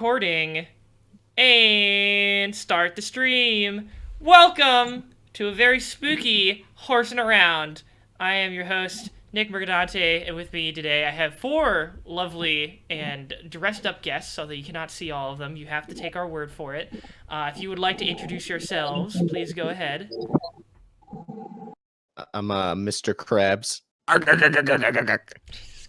Recording and start the stream. Welcome to a very spooky Horsing Around. I am your host, Nick Mercadante, and with me today I have four lovely and dressed up guests, although you cannot see all of them. You have to take our word for it. If you would like to introduce yourselves, please go ahead. I'm Mr. Krabs. Jesus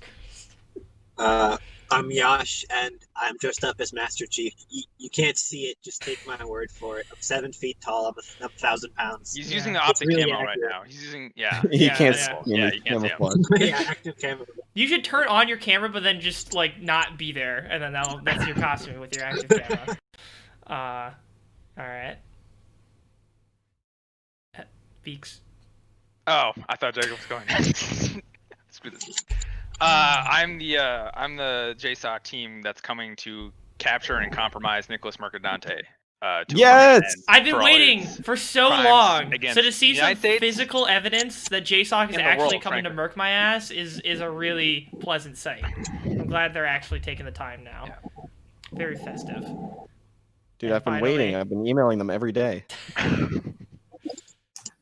Christ. I'm Yash, and I'm dressed up as Master Chief. You can't see it, just take my word for it. I'm 7 feet tall, I'm 1,000 pounds. He's Yeah. using the optic really camo right accurate. now. He's using, yeah. You Yeah, can't yeah. see Yeah, him. you can't see him. Camouflage. Yeah, active camera. You should turn on your camera, but then just like not be there, and then that's your costume with your active camera. All right. Beaks. Oh, I thought Jacob was going next. Screw this. I'm the JSOC team that's coming to capture and compromise Nicholas Mercadante. To Yes! an end I've been for all waiting his for so crimes long. against So to see the some United States physical evidence that JSOC is and the actually world, coming to frankly. murk my ass is a really pleasant sight. I'm glad they're actually taking the time now. Yeah. Very festive. Dude, And I've been finally- waiting. I've been emailing them every day.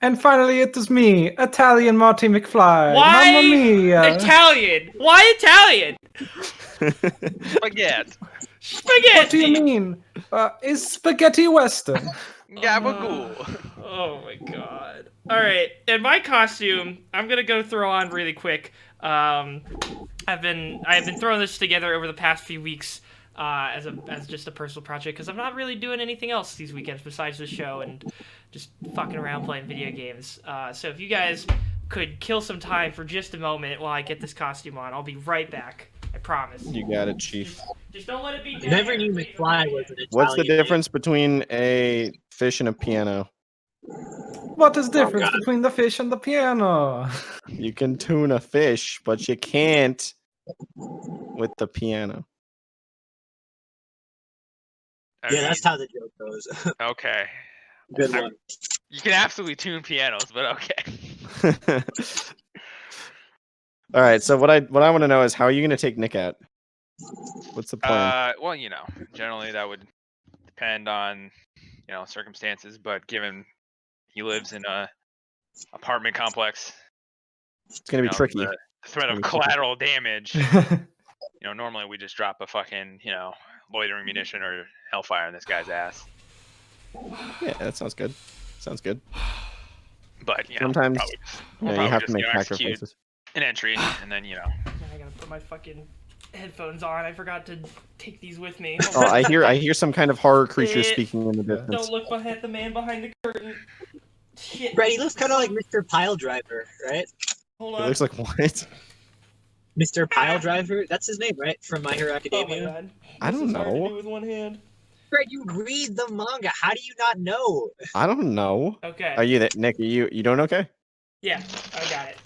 And finally, it is me, Italian Marty McFly. Why Mamma mia! Italian? Why Italian? Spaghetti. Spaghetti. What do you mean? Is spaghetti Western? Gabagool. Oh my god. Alright, and my costume, I'm gonna go throw on really quick. I've been throwing this together over the past few weeks as just a personal project because I'm not really doing anything else these weekends besides the show and just fucking around playing video games. So if you guys could kill some time for just a moment while I get this costume on, I'll be right back. I promise. You got it, Chief. Just don't let it be. I never knew McFly was an Italian What's the name. difference between a fish and a piano? What is the difference God. between the fish and the piano? You can tune a fish, but you can't with the piano. Yeah, that's how the joke goes. Okay. Good I- one. You can absolutely tune pianos, but okay. All right. So what I want to know is how are you going to take Nick out? What's the plan? Well, generally that would depend on, circumstances, but given he lives in a apartment complex, It's going to be tricky. The threat of It's gonna be tricky. collateral damage, normally we just drop a fucking, loitering munition or hellfire in this guy's ass. Yeah, that sounds good. Sounds good. But, Sometimes probably, Yeah, probably you have just, to make execute sacrifices. an entry, and then, I gotta put my fucking headphones on. I forgot to take these with me. Oh, I hear some kind of horror creature Eh, speaking in the distance. Don't look behind the man behind the curtain. Shit. Right, he looks kind of like Mr. Pile Driver, right? Hold It on. looks like what? Mr. Pile Driver? That's his name, right? From My Hero Oh my Academia? god. I This don't is hard to know. do with one hand. Right, you read the manga. How do you not know? I don't know. Okay. Are you Nick? Are you doing okay? Yeah, I got it.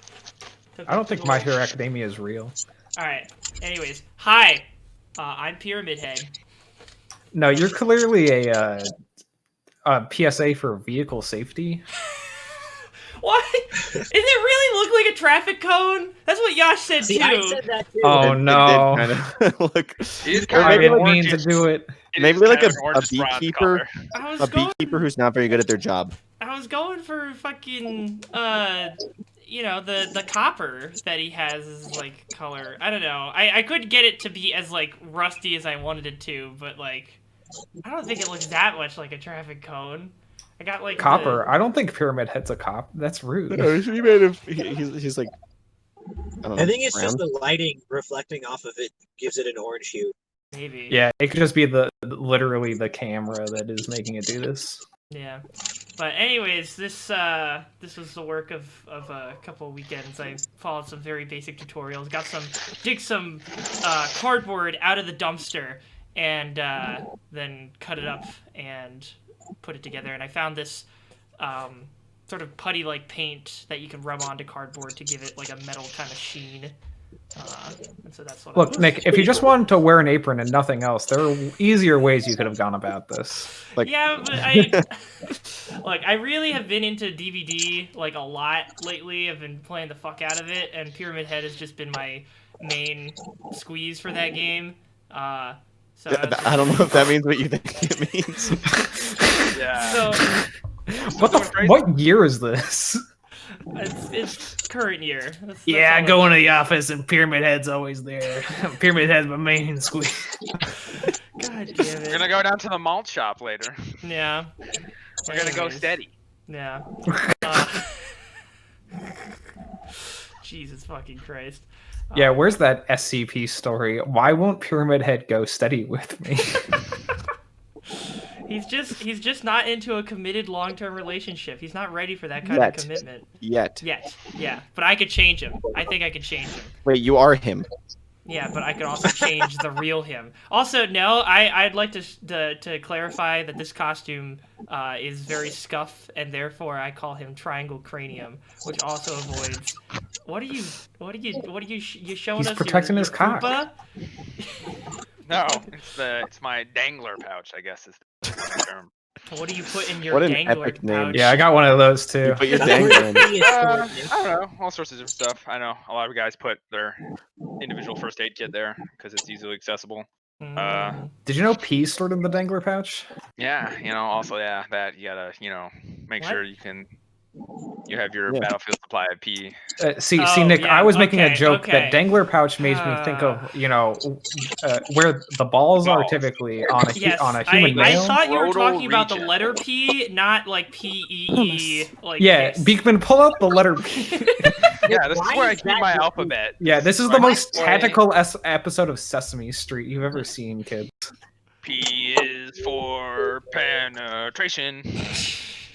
I don't think My Hero Academia is real. Alright. Anyways, hi. I'm Pyramid Head. No, you're clearly a PSA for vehicle safety. What? Does it really look like a traffic cone? That's what Yash said See, too. I said that too. Oh It no! did kind of look. it is Or kind I of maybe an didn't mean to orange- do it. it Maybe is like kind of a an orange bronze beekeeper. color. I was A going. beekeeper who's not very good at their job. I was going for fucking the copper that he has is like color. I don't know. I could get it to be as like rusty as I wanted it to, but like I don't think it looks that much like a traffic cone. I got like Copper. I don't think Pyramid Head's a cop. That's rude. He made him. He's like. I don't know. I think it's just brown. the lighting reflecting off of it gives it an orange hue. Maybe. Yeah, it could just be literally the camera that is making it do this. Yeah. But anyways, this was the work of a couple of weekends. I followed some very basic tutorials, dig some cardboard out of the dumpster, and then cut it up and put it together. And I found this sort of putty-like paint that you can rub onto cardboard to give it like a metal kind of sheen. And so that's what Look, Nick, if you just wanted to wear an apron and nothing else, there are easier ways you could have gone about this. Like- Yeah, but I really have been into DVD like a lot lately. I've been playing the fuck out of it, and Pyramid Head has just been my main squeeze for that game. So that's- I don't know if that means what you think it means. Yeah. so What year is this? it's current year. That's Yeah, all go into the office and Pyramid Head's always there. Pyramid Head's my main squeeze. God damn We're it. gonna go down to the malt shop later. Yeah. We're gonna go Anyways. steady. Yeah. Jesus fucking Christ. Yeah, where's that SCP story? Why won't Pyramid Head go steady with me? He's just not into a committed long-term relationship. He's not ready for that kind Yet. of commitment Yet. yet. Yeah, but I could change him. I think I could change him. Wait, you are him. Yeah, but I could also change the real him. Also, no, I'd like to clarify that this costume is very scuff, and therefore I call him Triangle Cranium, which also avoids. What are you you showing He's us? protecting your his cock. poopa? No, it's my dangler pouch, I guess is the term. What do you put in your What an dangler epic name. pouch? Yeah, I got one of those You too. put your That's dangler where in. the is I stored, don't know, all sorts of different stuff. I know a lot of guys put their individual first aid kit there because it's easily accessible. Mm. Did you know pee stored in the dangler pouch? Yeah, also that you gotta make What? sure you have your Yeah. battlefield supply of pee. See, Oh, Nick, yeah, I was making a okay, joke okay. that dangler pouch made me think of, where the balls are Balls. typically on a Yes, on a human I male. thought you were Scrotal talking about the region. letter P, not like P-E-E. Like Yeah, this. Beekman, pull out the letter P. Yeah, this is Why where I is keep that my the- alphabet. Yeah, this is Where the I most play tactical episode of Sesame Street you've ever seen, kids. P is for penetration.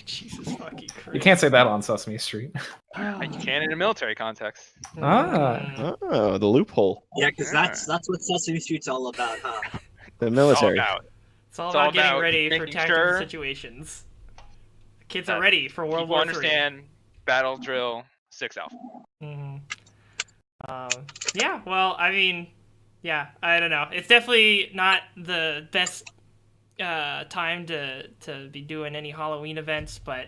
Jesus fucking Christ. You can't say that on Sesame Street. You can in a military context. Ah. Mm. Oh, the loophole. Yeah, because that's what Sesame Street's all about, huh? The It's all military. about. It's all It's about all getting about ready for making tactical sure situations. The kids that are ready for World People War III. understand battle drill 6 alpha. Mhm. Yeah, well, I mean, yeah, I don't know. It's definitely not the best time to be doing any Halloween events, but,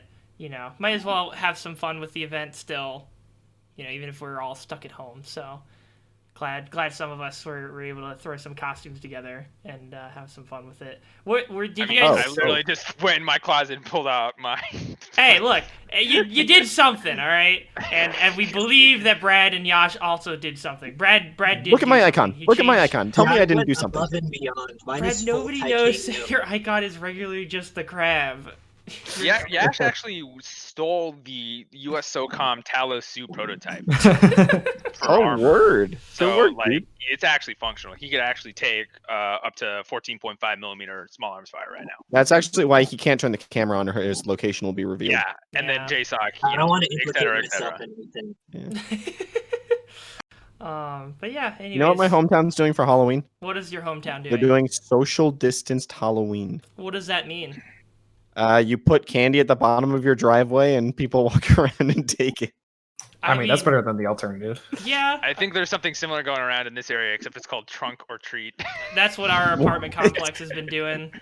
might as well have some fun with the event still, even if we're all stuck at home. So glad some of us were able to throw some costumes together and have some fun with it. Did you guys... I literally just went in my closet and pulled out my. Hey, look, you did something, all right, and we believe that Brad and Yash also did something. Brad did. Look at do my something. icon. He Look at my changed- icon. Tell me I didn't went do something. Above and beyond. Mine Brad, is full nobody knows titanium. that your icon is regularly just the crab. Yeah, Yash actually stole the US SOCOM Talos suit prototype. For Oh, armor. word. So Good work, like, dude. it's actually functional. He could actually take up to 14.5 millimeter small arms fire right now. That's actually why he can't turn the camera on or his location will be revealed. Yeah, and Yeah. then JSOC, I don't want to et implicate cetera, et myself cetera. in anything. But yeah. Anyways, You know what my hometown's doing for Halloween? What is your hometown They're doing? doing social distanced Halloween. What does that mean? You put candy at the bottom of your driveway and people walk around and take it. I mean, that's better than the alternative. Yeah, I think there's something similar going around in this area, except it's called trunk or treat. that's what our apartment complex has been doing.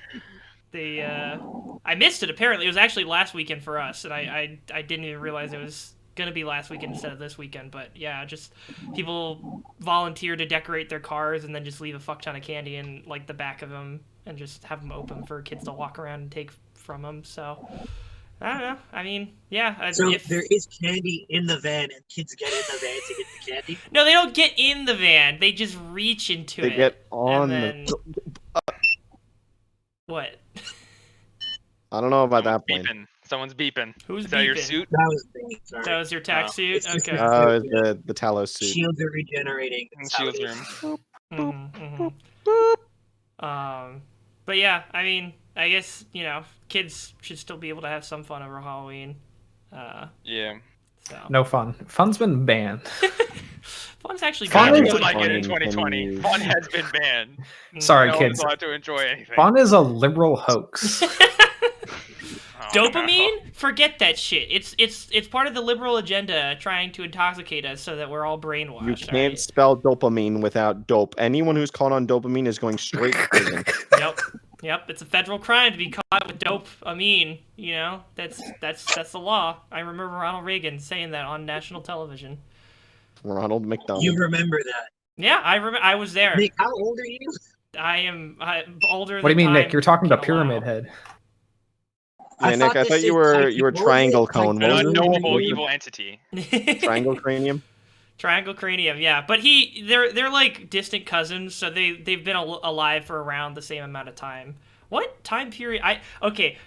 I missed it. Apparently, it was actually last weekend for us, and I didn't even realize it was gonna be last weekend instead of this weekend. But yeah, just people volunteer to decorate their cars and then just leave a fuck ton of candy in like the back of them and just have them open for kids to walk around and take from them. So I don't know. I mean, yeah. So if, there is candy in the van, and kids get in the van to get the candy. no, they don't get in the van. They just reach into They it. get on and the. What? I don't know about that plane. Beeping. Someone's beeping. Who's Is that your beeping? suit? That was me. Sorry. That was your tax suit? It's just Okay. my- Oh, the Talos suit. Shields are regenerating. In That's how it Shields is. room. But yeah, I mean, I guess, kids should still be able to have some fun over Halloween. Yeah. So No fun. Fun's been banned. fun's actually Fun bad. is Just like it fun in 2020. continues. Fun has been banned. Sorry, No kids. one's allowed to enjoy anything. Fun is a liberal hoax. Oh, Dopamine? Forget that shit. It's part of the liberal agenda trying to intoxicate us so that we're all brainwashed. You all can't right? spell dopamine without dope. Anyone who's caught on dopamine is going straight to prison. Yep, it's a federal crime to be caught with dopamine. That's the law. I remember Ronald Reagan saying that on national television. Ronald McDonald. You remember that. Yeah, I remember. I was there. Nick, how old are you? I'm older. What do you mean, Nick? You're talking to can Pyramid allow. Head. Yeah, Nick, I this thought you is were triangle cone. An What was it? unknowable evil entity. Triangle cranium. Triangle Cranium, yeah, but they're like distant cousins, so they've been alive for around the same amount of time. What time period?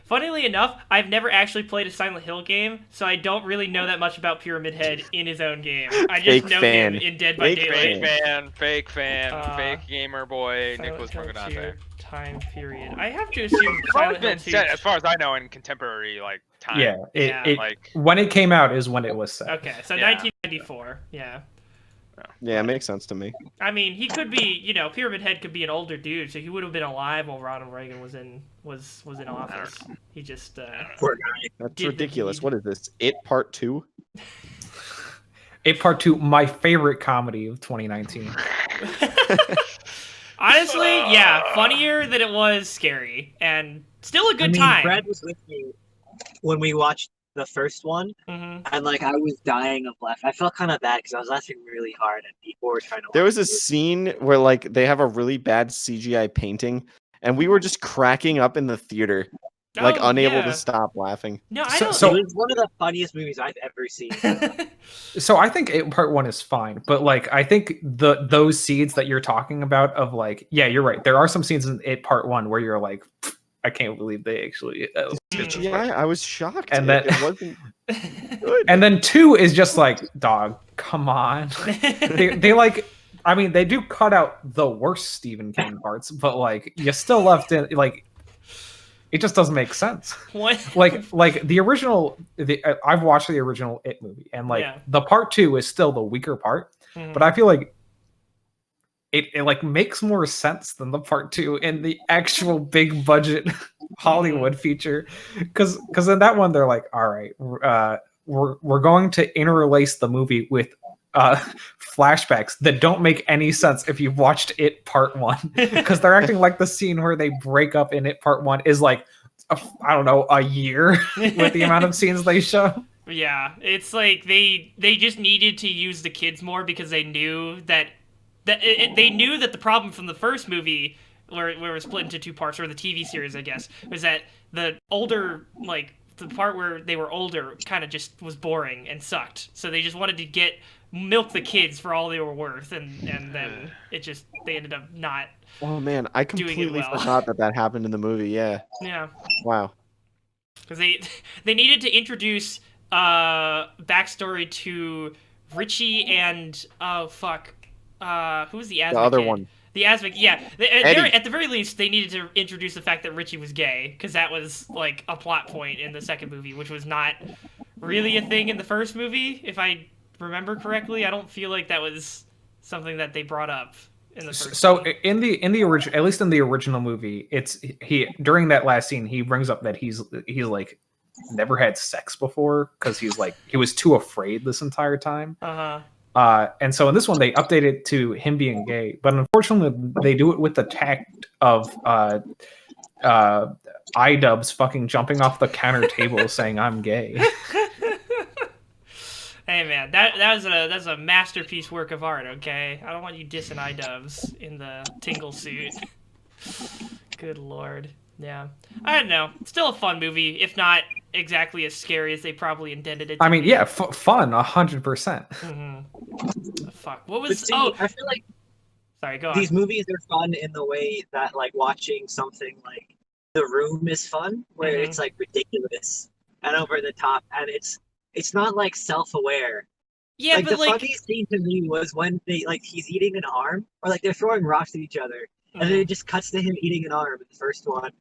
Funnily enough, I've never actually played a Silent Hill game, so I don't really know that much about Pyramid Head in his own game. I just Fake know fan. him in Dead by Fake Daylight. Fake fan, fake gamer boy, Silent Nicholas Hill Mercadante. 2 time period. I have to assume It's always Silent Hill been 2. set, as far as I know, in contemporary like time. Yeah, it like when it came out is when it was set. Okay, so Yeah. 1994. Yeah. Yeah, it makes sense to me. I mean, he could be, Pyramid Head could be an older dude, so he would have been alive while Ronald Reagan was in office. He just Poor guy. That's Did the ridiculous. deed. What is this? It Part 2? It Part 2, my favorite comedy of 2019. honestly, yeah, funnier than it was scary, and still a good I mean, time. Brad was with me when we watched the first one, Mhm. and like I was dying of laughter. I felt kind of bad because I was laughing really hard, and people were trying to. There watch was a it. scene where like they have a really bad CGI painting, and we were just cracking up in the theater, like Oh, unable yeah. to stop laughing. No, I So- don't. so- It was one of the funniest movies I've ever seen. So I think Part 1 is fine, but like I think those scenes that you're talking about of like, yeah, you're right. There are some scenes in It Part 1 where you're like, I can't believe they actually. CGI, I was shocked. And it, that- it wasn't good. And then 2 is just like, dog, come on. they like, I mean, they do cut out the worst Stephen King parts, but like you still left in like, it just doesn't make sense. What? Like the original, I've watched the original It movie, and like Yeah. the Part 2 is still the weaker part, Mhm. but I feel like it like makes more sense than the Part 2 in the actual big budget Hollywood feature, because in that one they're like, all right, we're going to interlace the movie with flashbacks that don't make any sense if you've watched It Part 1, because they're acting like the scene where they break up in It Part 1 is like I don't know, a year with the amount of scenes they show. Yeah, it's like they just needed to use the kids more because they knew that they knew that the problem from the first movie where it was split into 2 parts, or the TV series, I guess, was that the older, like the part where they were older kind of just was boring and sucked. So they just wanted to milk the kids for all they were worth, and then they ended up not. Oh man, I Doing it completely well. forgot that happened in the movie. Yeah. Yeah. Wow. Because they needed to introduce backstory to Richie and who's the asthma The other kid? one. The asthma, yeah. Eddie. At the very least, they needed to introduce the fact that Richie was gay, because that was like a plot point in the second movie, which was not really a thing in the first movie, if I remember correctly. I don't feel like that was something that they brought up in the first. So movie. in the original, at least in the original movie, he during that last scene he brings up that he's like never had sex before because he was too afraid this entire time. And so in this one they update it to him being gay, but unfortunately they do it with the tact of iDubbbz fucking jumping off the counter table saying I'm gay. Hey man, that's a masterpiece work of art. Okay, I don't want you dissing iDubbbz in the Tingle suit. Good lord, yeah. I don't know. Still a fun movie, if not exactly as scary as they probably intended it to I mean, be. yeah, fun 100%. Mm-hmm. Fuck. What But was? see, Oh, I feel like sorry. Go on. these movies are fun in the way that like watching something like The Room is fun, where Mhm. it's like ridiculous and over the top, and it's not like self-aware. Yeah, Like but the like. funniest scene to me was when he's eating an arm, or like they're throwing rocks at each other, and then Mhm. it just cuts to him eating an arm in the first one,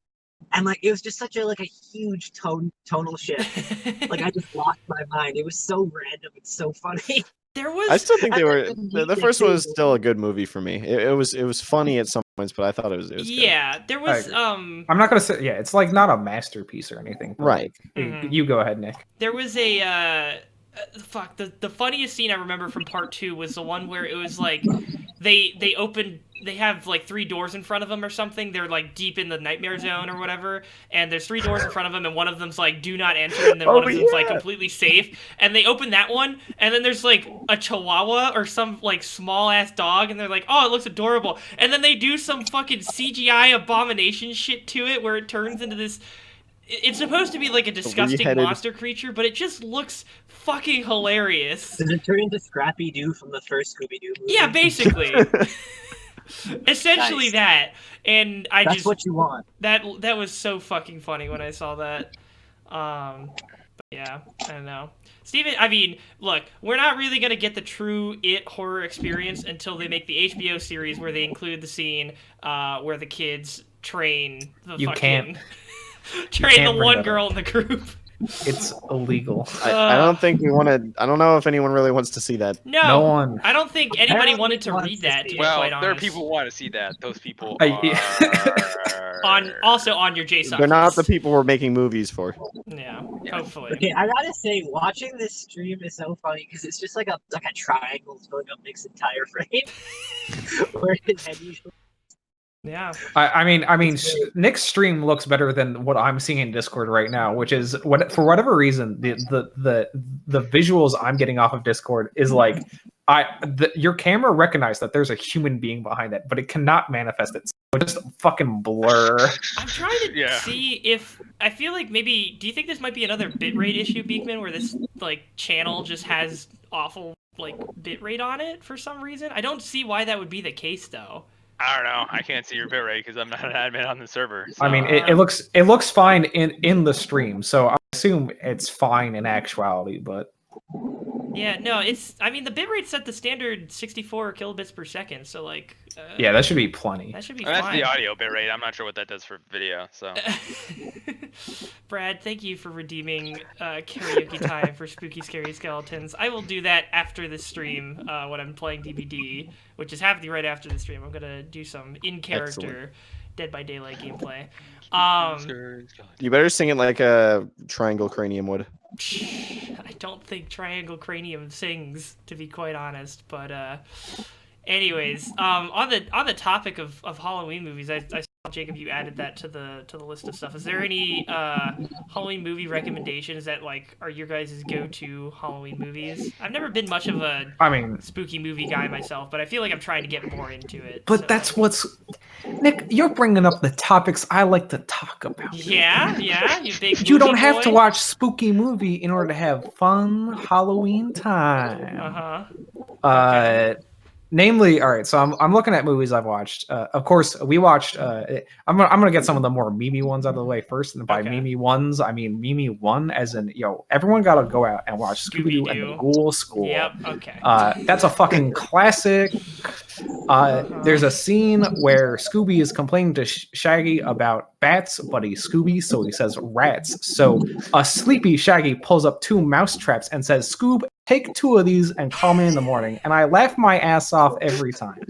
and like it was just such a huge tonal shift. Like I just lost my mind. It was so random. It's so funny. There was. I still think they I were. think The they first one too. was still a good movie for me. It was funny at some points, but I thought it was good. Yeah, there was. agree. I'm not gonna say it's like not a masterpiece or anything. But Right. like, Mhm. you go ahead, Nick. There was a fuck, the funniest scene I remember from part 2 was the one where it was like they have like 3 doors in front of them or something. They're like deep in the nightmare zone or whatever, and there's 3 doors in front of them, and one of them's like do not enter, and then one of them's like completely safe. And they open that one, and then there's like a chihuahua or some like small ass dog, and they're like, oh, it looks adorable. And then they do some fucking CGI abomination shit to it where it turns into this. It's supposed to be like a disgusting Three-headed- monster creature, but it just looks fucking hilarious. Does it turn into Scrappy Doo from the first Scooby Doo movie? Yeah, basically. Essentially Nice. that. And I That's just what you want. that was so fucking funny when I saw that. But yeah, I don't know. Steven, I mean, look, we're not really gonna get the true It horror experience until they make the HBO series where they include the scene where the kids train the You fucking can't train the bring one that girl in the group. It's illegal. I don't think we want to. I don't know if anyone really wants to see that. No, No one. I don't think anybody Apparently wanted to wants read to that. see To it. be Well, quite there are honest. people who want to see that. Those people on also on your JSON. They're not the list. people we're making movies for. Yeah, Yeah. hopefully. Okay, I gotta say, watching this stream is so funny because it's just like a triangle filling up Nick's entire frame, where his head usually. Yeah. I mean, Nick's stream looks better than what I'm seeing in Discord right now, which is for whatever reason the visuals I'm getting off of Discord is like your camera recognized that there's a human being behind it, but it cannot manifest it. So it just fucking blur. I'm trying to Yeah. see if I feel like maybe. Do you think this might be another bitrate issue, Beekman, where this like channel just has awful like bitrate on it for some reason? I don't see why that would be the case though. I don't know. I can't see your bitrate because I'm not an admin on the server. So. I mean, it looks fine in the stream, so I assume it's fine in actuality, but Yeah, no, it's. I mean, the bitrate set the standard 64 kilobits per second, so like. yeah, that should be plenty. That should be And that's fine. the audio bitrate. I'm not sure what that does for video. So Brad, thank you for redeeming karaoke time for Spooky Scary Skeletons. I will do that after the stream when I'm playing DBD, which is happening right after the stream. I'm gonna do some in-character Excellent. Dead by Daylight gameplay. You better sing it like a Triangle Cranium would. I don't think Triangle Cranium sings, to be quite honest. But anyways, on the topic of Halloween movies, I saw, Jacob, you added that to the list of stuff. Is there any Halloween movie recommendations that like are your guys' go-to Halloween movies? I've never been much of a spooky movie guy myself, but I feel like I'm trying to get more into it. But so. that's what's Nick. You're bringing up the topics I like to talk about. Yeah, you big. You don't movie have to boy. watch spooky movie in order to have fun Halloween time. Namely, all right. So I'm looking at movies I've watched. Of course, we watched. I'm gonna get some of the more Mimi ones out of the way first, and by Okay. Mimi ones, I mean Mimi 1, as in everyone gotta go out and watch Scooby Doo and the Scooby-Doo. Ghoul School. Yep. Okay. That's a fucking classic. There's a scene where Scooby is complaining to Shaggy about bats, but he's Scooby, so he says rats. So a sleepy Shaggy pulls up 2 mouse traps and says, "Scoob, take 2 of these and call me in the morning." And I laugh my ass off every time.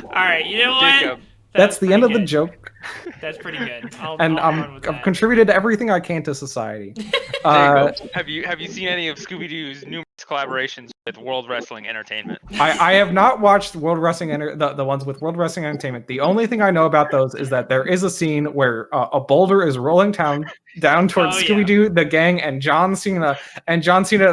All right. You know what? Jacob. That's the end of the pretty good. joke. That's pretty good. I'll run with I've that. contributed to everything I can to society. Jacob, have you seen any of Scooby Doo's numerous collaborations with World Wrestling Entertainment? I have not watched World Wrestling the ones with World Wrestling Entertainment. The only thing I know about those is that there is a scene where a boulder is rolling down towards Oh, yeah. Scooby Doo, the gang, and John Cena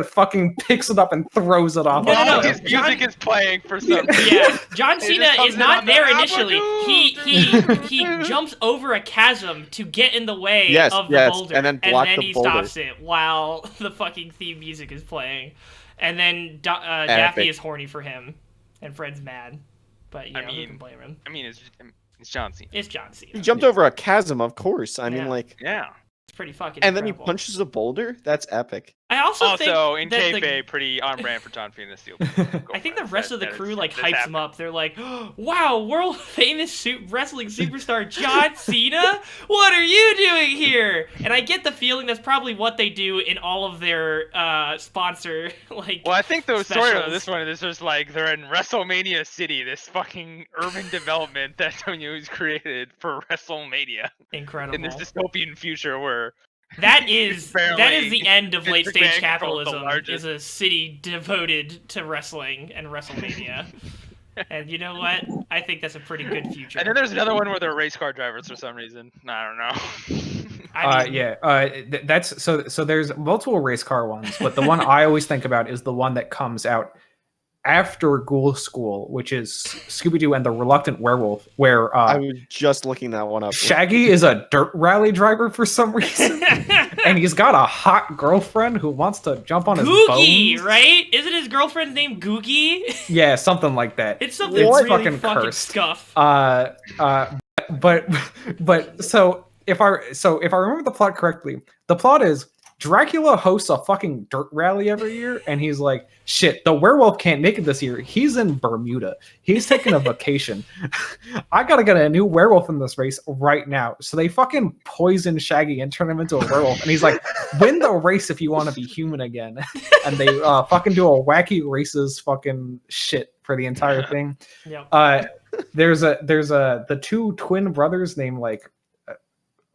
fucking picks it up and throws it off. No, no, no. His music is playing for some reason. Yeah, John He Cena just comes is in not on the there initially. Abracadabra. He jumps over a chasm to get in the way Yes, of the yes, boulder, and then block the he boulder. stops it while the fucking theme music is playing. And then Daffy Epic. is horny for him, and Fred's mad. But you know, who mean- can blame him? I mean, it's John Cena. It's John Cena. He jumped over a chasm, of course. I mean, Yeah. like, Yeah. It's pretty fucking. and then he incredible. punches a boulder. That's epic. I also think Also, in that the- kayfabe, pretty on brand for John Cena Steel. I think the rest of the crew like hypes him up. They're like, "Wow, world famous wrestling superstar John Cena! What are you doing here?" And I get the feeling that's probably what they do in all of their sponsor like. Well, I think the story of specials. this one is just like they're in WrestleMania City, this fucking urban development that Tony has created for WrestleMania Incredible. in this dystopian future where That is Barely. the end of Vince late stage McMahon controls the capitalism. largest. Is a city devoted to wressling and WrestleMania. And you know what? I think that's a pretty good future. And then there's another one where they're race car drivers for some reason. I don't know. I mean, that's so there's multiple race car ones, but the one I always think about is the one that comes out after Ghoul School, which is Scooby-Doo and the Reluctant Werewolf, where I was just looking that one up. Shaggy is a dirt rally driver for some reason, and he's got a hot girlfriend who wants to jump on his Googie, bones. right? Isn't his girlfriend's name Googie? Yeah, something like that. It's something It's really fucking fucking cursed. scuff. But so if I remember the plot correctly, the plot is Dracula hosts a fucking dirt rally every year, and he's like, shit, the werewolf can't make it this year. He's in Bermuda. He's taking a vacation. I gotta get a new werewolf in this race right now. So they fucking poison Shaggy and turn him into a werewolf. And he's like, win the race if you want to be human again. And they fucking do a wacky races fucking shit for the entire thing. Yep. There's the two twin brothers named like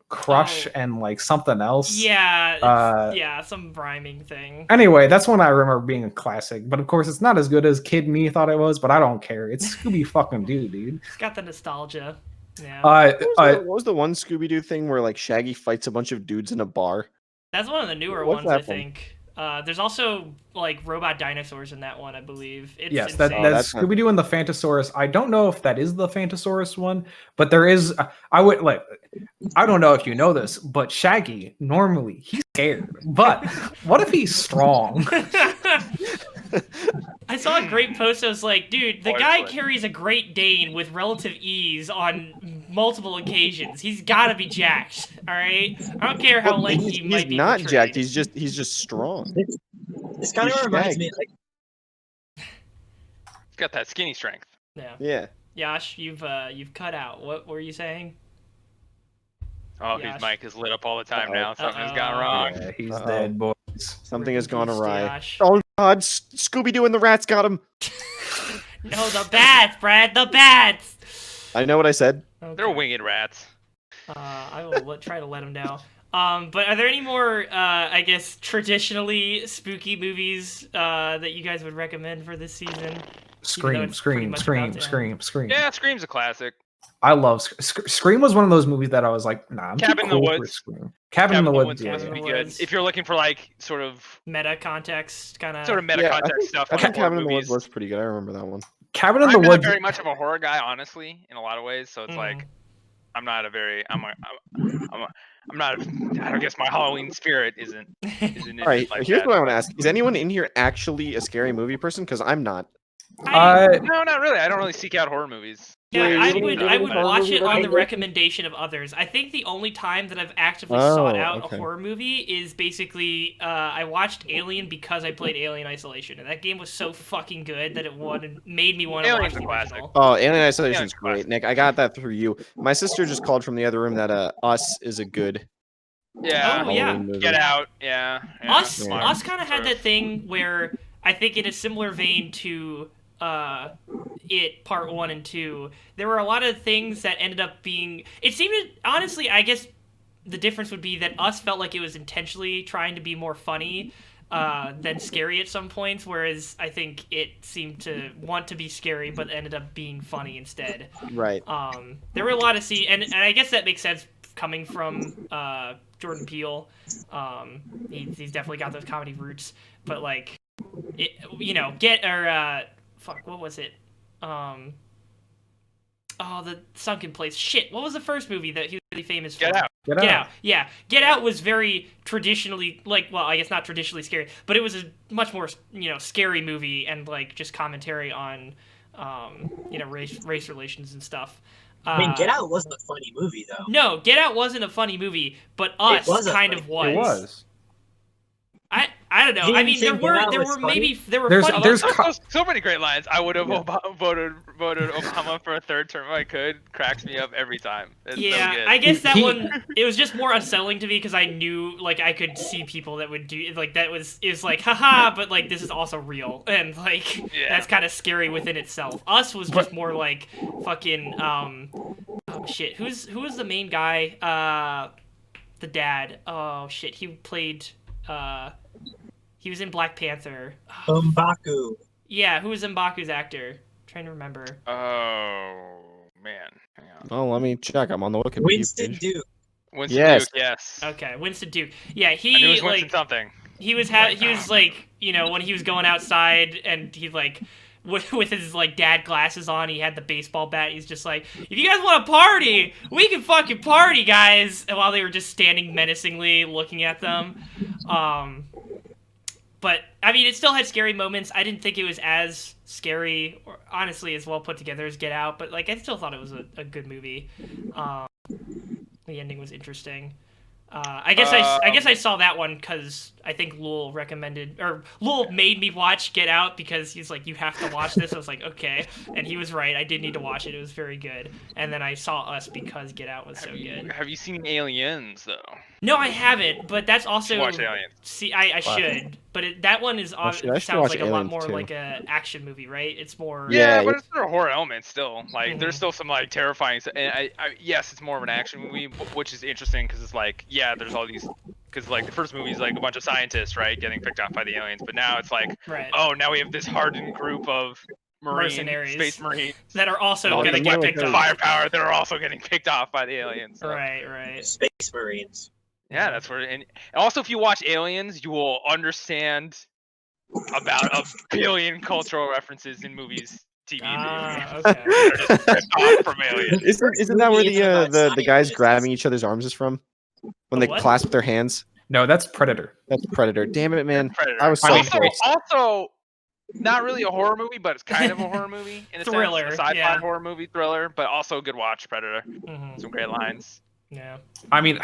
Crush and like something else. Yeah, some rhyming thing. Anyway, that's one I remember being a classic, but of course it's not as good as Kid Me thought it was, but I don't care. It's Scooby fucking Doo, dude. It's got the nostalgia. Yeah. What was the one Scooby-Doo thing where like Shaggy fights a bunch of dudes in a bar? That's one of the newer What's ones, I that one? think. There's also like robot dinosaurs in that one, I believe. It's Yes, insane. that's not- Scooby-Doo and the Phantosaurus. I don't know if that is the Phantosaurus one, but there is. I would like. I don't know if you know this, but Shaggy normally he's scared. But what if he's strong? I saw a great post that was like, dude, the Boy, guy boy. carries a Great Dane with relative ease on multiple occasions. He's gotta be jacked, alright? I don't care how Well, lanky he's he might be. not portrayed. jacked. He's just strong. This kind of He's reminds Shaggy. me, like, He's got that skinny strength. Yeah. Yeah. Yash, you've cut out. What were you saying? Oh, Yash. his mic is lit up all the time Uh-oh. now. Something's Uh-oh. gone wrong. Yeah, he's Uh-oh. dead, boys. Something has gone Rest in peace, awry. Yash. Oh God, Scooby-Doo and the rats got him. No, the bats, Brad, the bats! I know what I said. They're Okay. winged rats. I will try to let him know. But are there any more, I guess, traditionally spooky movies that you guys would recommend for this season? Scream, it's pretty scream, much scream, about to scream, scream. Yeah, Scream's a classic. I love Scream. Was one of those movies that I was like, nah, I'm too Cabin in the cool for Woods. Scream. Cabin in the Woods. Cabin Yeah. in would the be good. Woods. If you're looking for like sort of Meta context, kind of. meta Yeah, context stuff. I for think horror Cabin in the Woods movies. was pretty good. I remember that one. Cabin in I'm the not Woods. very much of a horror guy, honestly, in a lot of ways. So it's like I'm not a very I'm not. I guess my Halloween spirit isn't. All right, like here's that. what I want to ask: is anyone in here actually a scary movie person? Because I'm not. No, not really. I don't really seek out horror movies. Yeah, Wait, I you would don't I do would horror watch movie it on the recommendation? recommendation of others. I think the only time that I've actively sought Oh, out okay. a horror movie is basically I watched Alien because I played Alien Isolation, and that game was so fucking good that made me want to watch Alien's a the classic. original. Oh, Alien Isolation's Yeah, great, Nick. I got that through you. My sister just called from the other room that Us is a good Yeah. Oh, yeah. Halloween movie. Get Out. Yeah. Us Yeah. Us kind of had that thing where I think in a similar vein to it part 1 and 2, there were a lot of things that ended up being, it seemed honestly, I guess the difference would be that Us felt like it was intentionally trying to be more funny than scary at some points, whereas I think it seemed to want to be scary but ended up being funny instead. Right. There were a lot of scenes, and I guess that makes sense coming from Jordan Peele. He's definitely got those comedy roots, but like, what was it? The Sunken Place. Shit, what was the first movie that he was really famous for? Get Out. Get Get out. Out. Yeah, Get Out was very traditionally I guess not traditionally scary, but it was a much more scary movie and like just commentary on race relations and stuff. I mean, Get Out wasn't a funny movie though. No, Get Out wasn't a funny movie, but Us was a kind funny- of was. It was. I don't know. You I didn't mean, there think Get Out were was funny? There's- funny. there's- So many great lines. I would have voted Obama for a third term if I could. Cracks me up every time. It's so Yeah, good. I guess that He- one, it was just more unsettling to me because I knew, like, I could see people that would do, like, it was like, haha, but, like, this is also real, and, like, Yeah. that's kind of scary within itself. Us was just more, like, fucking, oh, shit, who was the main guy, the dad. Oh shit, he played. He was in Black Panther. M'Baku. Yeah, who was M'Baku's actor? trying to remember. Oh man, hang on. Oh, let me check. I'm on the Wikipedia Winston page. Duke. Winston Yes. Duke, yes. Okay, Winston Duke. Yeah, I knew it he was Winston like something. he was like, you know, when he was going outside and he like with his like dad glasses on, he had the baseball bat. He's just like, if you guys want to party, we can fucking party, guys. And while they were just standing menacingly looking at them, but I mean, it still had scary moments. I didn't think it was as scary or honestly as well put together as Get Out, but like I still thought it was a good movie. The ending was interesting. I guess I saw that one because I think Lul made me watch Get Out because he's like, you have to watch this. I was like, okay, and he was right. I did need to watch it. It was very good. And then I saw Us because Get Out was so good. Have you seen Aliens though? No, I haven't. But that's also Watch Aliens. See, I should. But that one is I should sounds watch like a lot Aliens, more too. like a action movie, right? It's more. Yeah, but it's there are horror elements still. Like Mhm. there's still some like terrifying. And I yes, it's more of an action movie, which is interesting because it's like there's all these. Because like the first movie is like a bunch of scientists, right, getting picked off by the aliens, but now it's like, Right. oh, now we have this hardened group of Mercenaries. space marines, That are also Oh, gonna yeah, get like picked those. up. firepower that are also getting picked off by the aliens. So, Right. Space Marines. yeah, that's where. And also, if you watch Aliens, you will understand about a billion cultural references in movies, TV, and Okay. movies. That are just ripped off from Aliens. Isn't that where movie isn't about the guys scientists. grabbing each other's arms is from? When The they what? clasp their hands? No, that's Predator. That's Predator. Damn it, man. Predator. I was so also, close. also, not really a horror movie, but it's kind of a horror movie in a Thriller, sense. A sci-fi yeah. horror movie thriller, but also a good watch. Predator. Mhm. Some great lines. Yeah. I mean,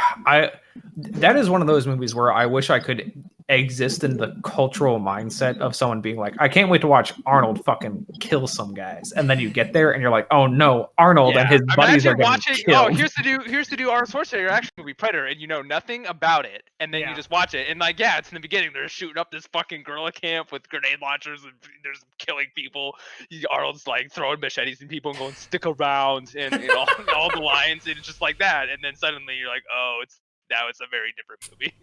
that is one of those movies where I wish I could exist in the cultural mindset of someone being like, I can't wait to watch Arnold fucking kill some guys, and then you get there and you're like, oh no, Arnold and his buddies are Imagine getting watching. Oh, killed. here's the new Arnold Schwarzenegger action movie Predator, and you know nothing about it, and then Yeah. you just watch it, and like it's in the beginning they're shooting up this fucking guerrilla camp with grenade launchers, and there's killing people. Arnold's like throwing machetes and people and going stick around, and all the lines, and it's just like that, and then suddenly you're like, oh, it's a very different movie.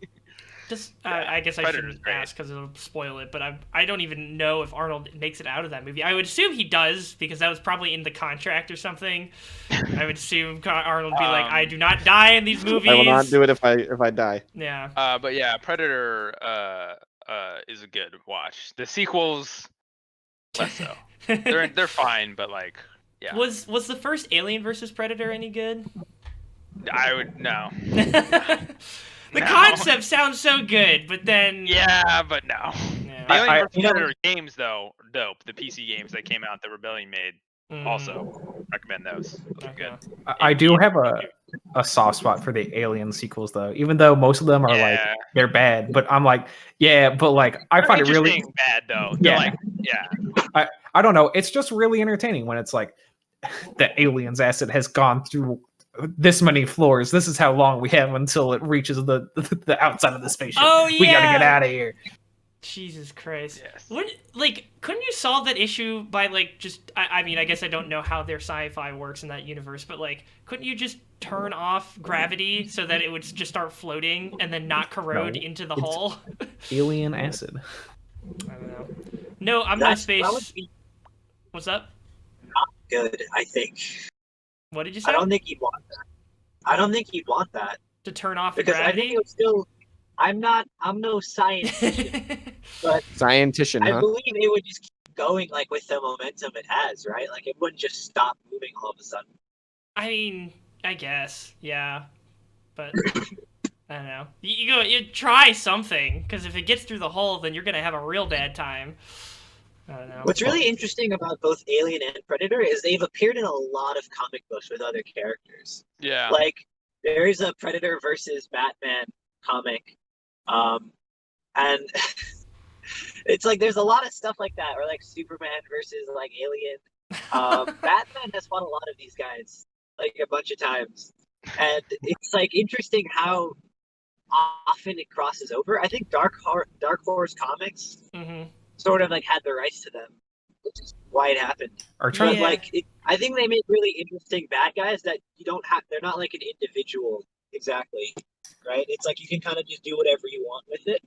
Just, Yeah, I guess I Predator's shouldn't great. ask because it'll spoil it, but I don't even know if Arnold makes it out of that movie. I would assume he does because that was probably in the contract or something. I would assume Arnold would be like, I do not die in these movies. I will not do it if I die. Yeah. But yeah, Predator is a good watch. The sequels less so. They're fine, but like yeah. Was the first Alien versus Predator any good? I would no. The No. concept sounds so good, but then Yeah, but no. Yeah. The Alien vs. you know- Predator games though, are dope. The PC games that came out that Rebellion made, Mm, also recommend those. Those are okay. good. I do have a soft spot for the Alien sequels though, even though most of them are like Yeah. they're bad. But I'm like, yeah, but like I They're find it really, interesting bad though. They're Yeah. like yeah. I don't know. It's just really entertaining when it's like the alien's acid has gone through this many floors. This is how long we have until it reaches the outside of the spaceship. Oh, We gotta yeah. get out of here. Jesus Christ. Yes. What, like, couldn't you solve that issue by, like, just, I mean, I guess I don't know how their sci-fi works in that universe, but, like, couldn't you just turn off gravity so that it would just start floating and then not corrode No, into the it's- hull? Alien acid. I don't know. No, I'm no space. That would be What's up? good, I think. What did you say? I don't think he'd want that. I don't think he'd want that. To turn off the Because I think gravity? it would still. I'm no scientist, but Scientician, I huh? believe it would just keep going like with the momentum it has, right? Like it wouldn't just stop moving all of a sudden. I mean, I guess, yeah. But, I don't know. You try something, because if it gets through the hole, then you're going to have a real bad time. I don't know. What's really interesting about both Alien and Predator is they've appeared in a lot of comic books with other characters. Yeah. Like there is a Predator versus Batman comic, and it's like there's a lot of stuff like that, or like Superman versus like Alien. Batman has fought a lot of these guys like a bunch of times, and it's like interesting how often it crosses over. I think Dark Horse Comics Mhm. sort of like had the rights to them, which is why it happened. Or But trying Yeah. like, I think they make really interesting bad guys that you don't have. They're not like an individual exactly. right? It's like you can kind of just do whatever you want with it,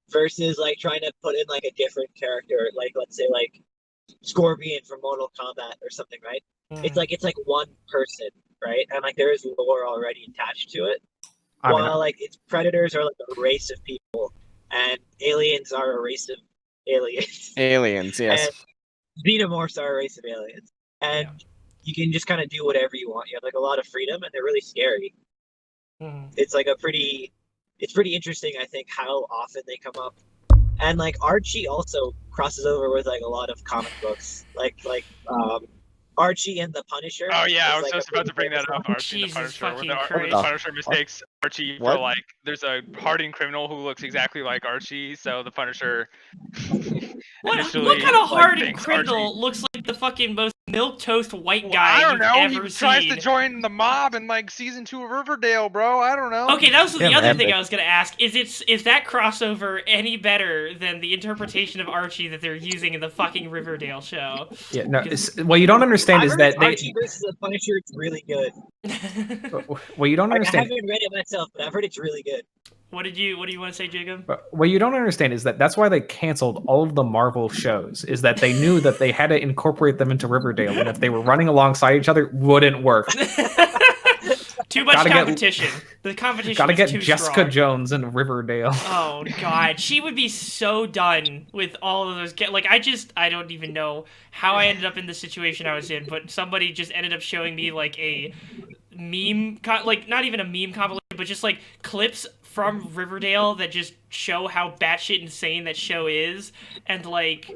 versus like trying to put in like a different character, like let's say like Scorpion from Mortal Kombat or something, right? It's like one person, right? And like there is lore already attached to it. While like its predators are like a race of people, and aliens are a race of aliens. Aliens, yes. And xenomorphs are a race of aliens, and you can just kind of do whatever you want. You have like a lot of freedom, and they're really scary. It's like it's pretty interesting, I think, how often they come up. And like Archie also crosses over with like a lot of comic books, like Archie and the Punisher. Oh yeah, I was like just about to bring that up. Archie and the Jesus Punisher. When fucking the Christ. Punisher mistakes Archie What? for like, there's a hardened criminal who looks exactly like Archie, so the Punisher. What initially, kind of like, hardened thinks criminal Archie- looks like the fucking most milquetoast white Well, guy I don't you've know. ever He tries seen? to join the mob in like season 2 of Riverdale, bro. I don't know. Okay, that was the Yeah, other man. thing I was gonna ask. Is that crossover any better than the interpretation of Archie that they're using in the fucking Riverdale show? Yeah, no. What you don't understand I is heard that they. Archie versus the Punisher, it's really good. What you don't Like, I understand. haven't read it myself, but I've heard it's really good. What do you want to say, Jacob? But what you don't understand is that that's why they canceled all of the Marvel shows. Is that they knew that they had to incorporate them into Riverdale, and if they were running alongside each other, wouldn't work. Too much Gotta get- competition. The competition Got to is get too Jessica strong. Jones in Riverdale. Oh god, she would be so done with all of those. Like I don't even know how I ended up in the situation I was in, but somebody just ended up showing me like a meme, like not even a meme compilation, but just like clips from Riverdale that just show how batshit insane that show is, and like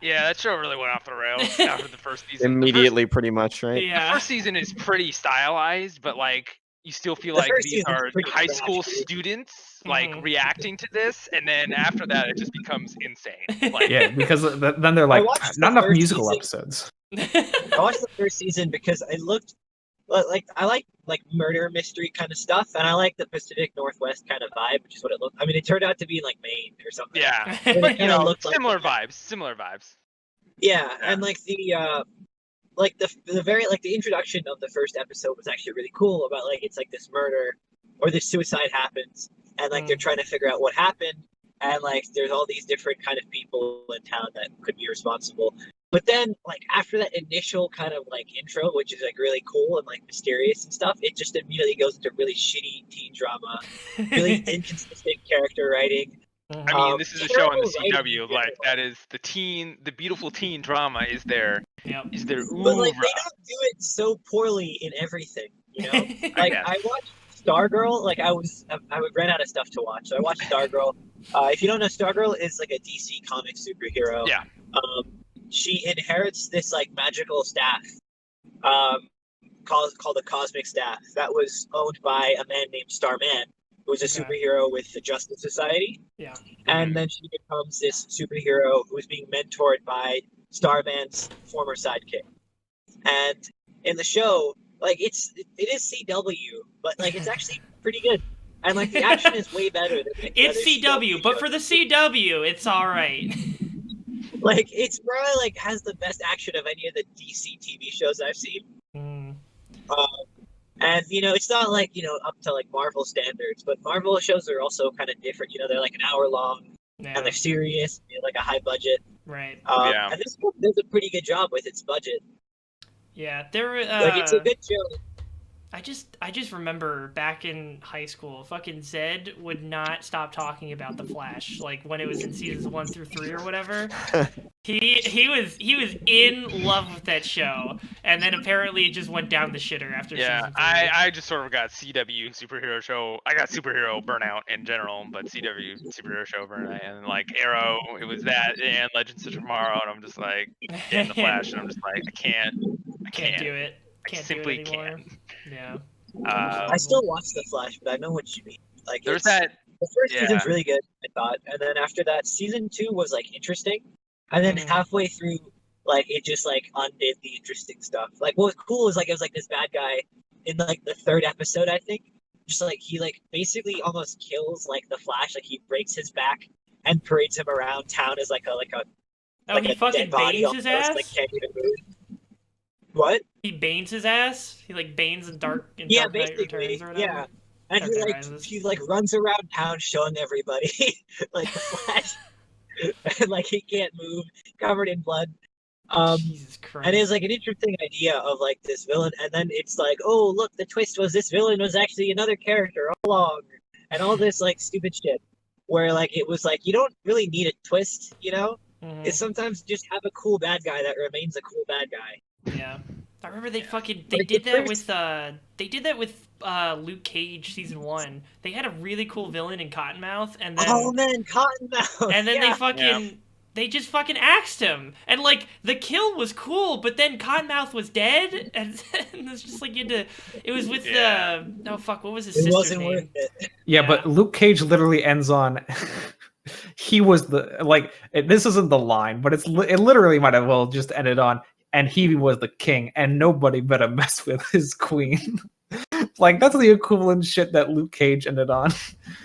Yeah, that show really went off the rails after the first season. Immediately, pretty much, right? The yeah. first season is pretty stylized, but like you still feel The like first these season's are pretty high trash, school dude. students like Mhm. reacting to this, and then after that it just becomes insane. Like, Yeah, because then they're like, watched the not enough first musical season. episodes. I watched the first season because it looked like I like murder mystery kind of stuff, and I like the Pacific Northwest kind of vibe, which is what it looked. I mean, it turned out to be like Maine or something. yeah, But but it you kinda know, looked like similar that. vibes, similar vibes. Yeah, Yeah. and like the very like the introduction of the first episode was actually really cool about like it's like this murder or this suicide happens, and like they're trying to figure out what happened, and like there's all these different kind of people in town that could be responsible. But then like after that initial kind of like intro, which is like really cool and like mysterious and stuff, it just immediately goes into really shitty teen drama, really inconsistent character writing. I mean, this is a show on the terrible writing CW. in Like general. that is the beautiful teen drama is there. Yep. Is there But like oeuvre. they don't do it so poorly in everything, you know. Like guess. I watched Stargirl. Like I ran out of stuff to watch, so I watched Stargirl. If you don't know, Stargirl is like a DC comic superhero. Yeah. She inherits this like magical staff, called the Cosmic Staff, that was owned by a man named Starman, who was a Okay. superhero with the Justice Society. Yeah. And then she becomes this superhero who is being mentored by Starman's former sidekick. And in the show, like it is CW, but like it's actually pretty good. And like the action is way better than the It's other CW, but shows. for the CW, it's all right. Like it's probably like has the best action of any of the DC TV shows I've seen. Mm. And you know, it's not like, you know, up to like Marvel standards, but Marvel shows are also kind of different. You know, they're like an hour long Yeah. and they're serious, you know, like a high budget. Right. Yeah. And this one does a pretty good job with its budget. Yeah. There. Like it's a good show. I just remember back in high school, fucking Zed would not stop talking about the Flash, like when it was in seasons 1 through 3 or whatever. He was in love with that show, and then apparently it just went down the shitter after Yeah, season 3. I just sort of got CW superhero show. I got superhero burnout in general, but CW superhero show burnout, and like Arrow, it was that, and Legends of Tomorrow, and I'm just like in the Flash, and I'm just like I can't Can't do it. I Can't simply do it anymore. can't. Yeah. I still watch The Flash, but I know what you mean. Like There's it's- that. The first Yeah. season's really good, I thought, and then after that, season 2 was like interesting, and then Mhm. halfway through, like it just like undid the interesting stuff. Like what was cool is like it was like this bad guy in like the 3rd episode, I think. Just like he like basically almost kills like the Flash, like he breaks his back and parades him around town as like a Oh, like he a fucking dead body banes his almost, ass? like can't even move. What? He banes his ass? He like banes in Dark Yeah, Dark Knight basically, Returns or whatever? yeah. And Dark Knight Rises. he like runs around town showing everybody like the Flash, and like he can't move, covered in blood. Jesus Christ. And it's like an interesting idea of like this villain, and then it's like, oh look, the twist was this villain was actually another character all along, and all this like stupid shit. Where like it was like you don't really need a twist, you know? Mhm. It's sometimes just have a cool bad guy that remains a cool bad guy. Yeah. I remember they Like, did the that first- with Luke Cage season 1. They had a really cool villain in Cottonmouth, and then Oh man, Cottonmouth. and then yeah. they just fucking axed him. And like the kill was cool, but then Cottonmouth was dead, and it's just like you had to. It was with Yeah. oh fuck, what was his It sister's wasn't name? worth it. Yeah, but Luke Cage literally ends on he was the this isn't the line, but it literally might have well just ended on and he was the king and nobody better mess with his queen. Like that's the equivalent shit that Luke Cage ended on.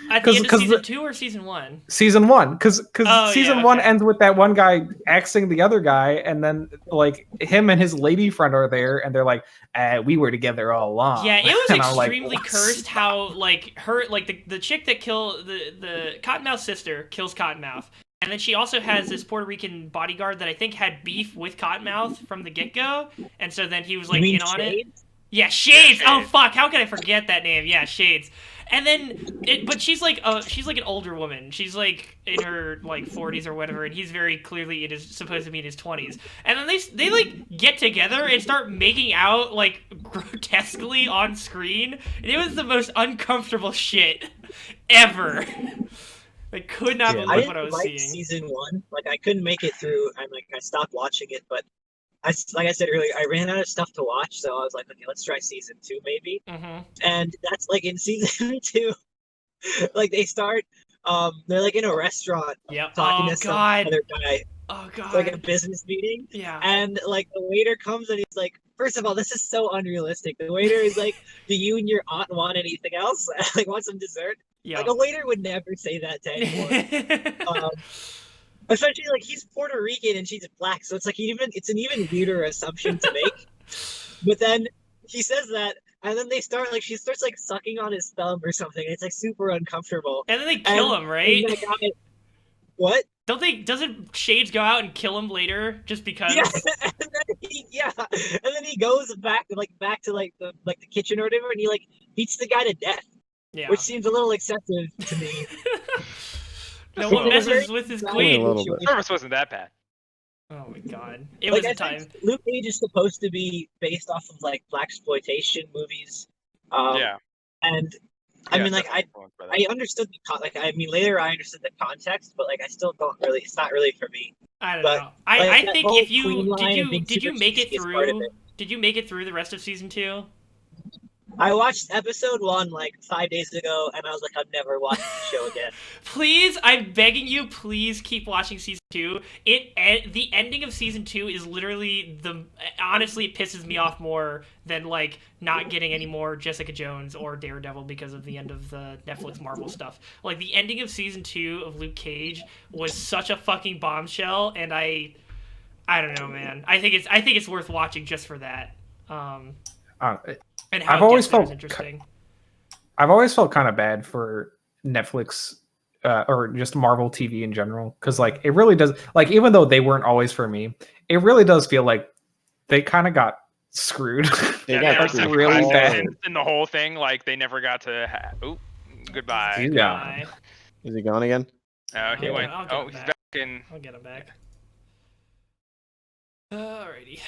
At the end of season the- 2 or season 1? Season 1, because Oh, season yeah, 1 okay. ends with that one guy axing the other guy, and then like him and his lady friend are there, and they're like, we were together all along. Yeah, it was And I'm like, extremely "What?" cursed how like her like the chick that killed the Cottonmouth's sister kills Cottonmouth. And then she also has this Puerto Rican bodyguard that I think had beef with Cottonmouth from the get-go. And so then he was like You mean in on it. Shades? Yeah, Shades. Oh Shades. fuck, how could I forget that name? Yeah, Shades. And then but she's like an older woman. She's like in her like 40s or whatever, and he's very clearly supposed to be in his 20s. And then they like get together and start making out like grotesquely on screen. And it was the most uncomfortable shit ever. I could not Yeah. I believe what I didn't was like seeing. season 1. Like I couldn't make it through. I stopped watching it, but like I said earlier, I ran out of stuff to watch, so I was like, okay, let's try season 2 maybe. Mm-hmm. And that's like in season 2, like they start, they're like in a restaurant Yep. talking Oh to some god. other guy. Oh It's god. like a business meeting, Yeah. and like the waiter comes and he's like, first of all, this is so unrealistic. The waiter is like, do you and your aunt want anything else? Like, want some dessert? Yeah. Like a waiter would never say that to anyone. Especially like he's Puerto Rican and she's black, so it's like it's an even weirder assumption to make. But then he says that, and then she starts like sucking on his thumb or something. It's like super uncomfortable. And then they kill him, right? And that guy, what? Doesn't Shades go out and kill him later just because? Yeah, and then he goes back to the kitchen or whatever, and he like beats the guy to death, Yeah. which seems a little excessive to me. No one It was messes very with his sad. queen. A little bit. Service wasn't that bad. Oh my god. It Like was I a time. think Luke Cage is supposed to be based off of like blaxploitation movies. Yeah. And I Yeah, mean, like definitely influenced by that. I understood later I understood the context, but like I still don't really. It's not really for me. I don't but, know. I like, that think whole if you queen line and being did you super make it cheesy is part of through it. did you make it through the rest of season 2? I watched episode 1 like 5 days ago, and I was like, I'm never watching the show again. Please, I'm begging you, please keep watching season 2. The ending of season 2 is literally honestly, it pisses me off more than like not getting any more Jessica Jones or Daredevil because of the end of the Netflix Marvel stuff. Like the ending of season 2 of Luke Cage was such a fucking bombshell, and I don't know, man. I think it's worth watching just for that. And how I've always it gets there is felt interesting. I've always felt kind of bad for Netflix or just Marvel TV in general, because like it really does, like even though they weren't always for me, it really does feel like they kind of got screwed. They Yeah, got there were screwed some really classic bad. scenes in the whole thing, like they never got to. Goodbye. He's gone. Is he gone again? Oh, he I'll went. get Oh, him he's back. back in. I'll get him back. Alrighty.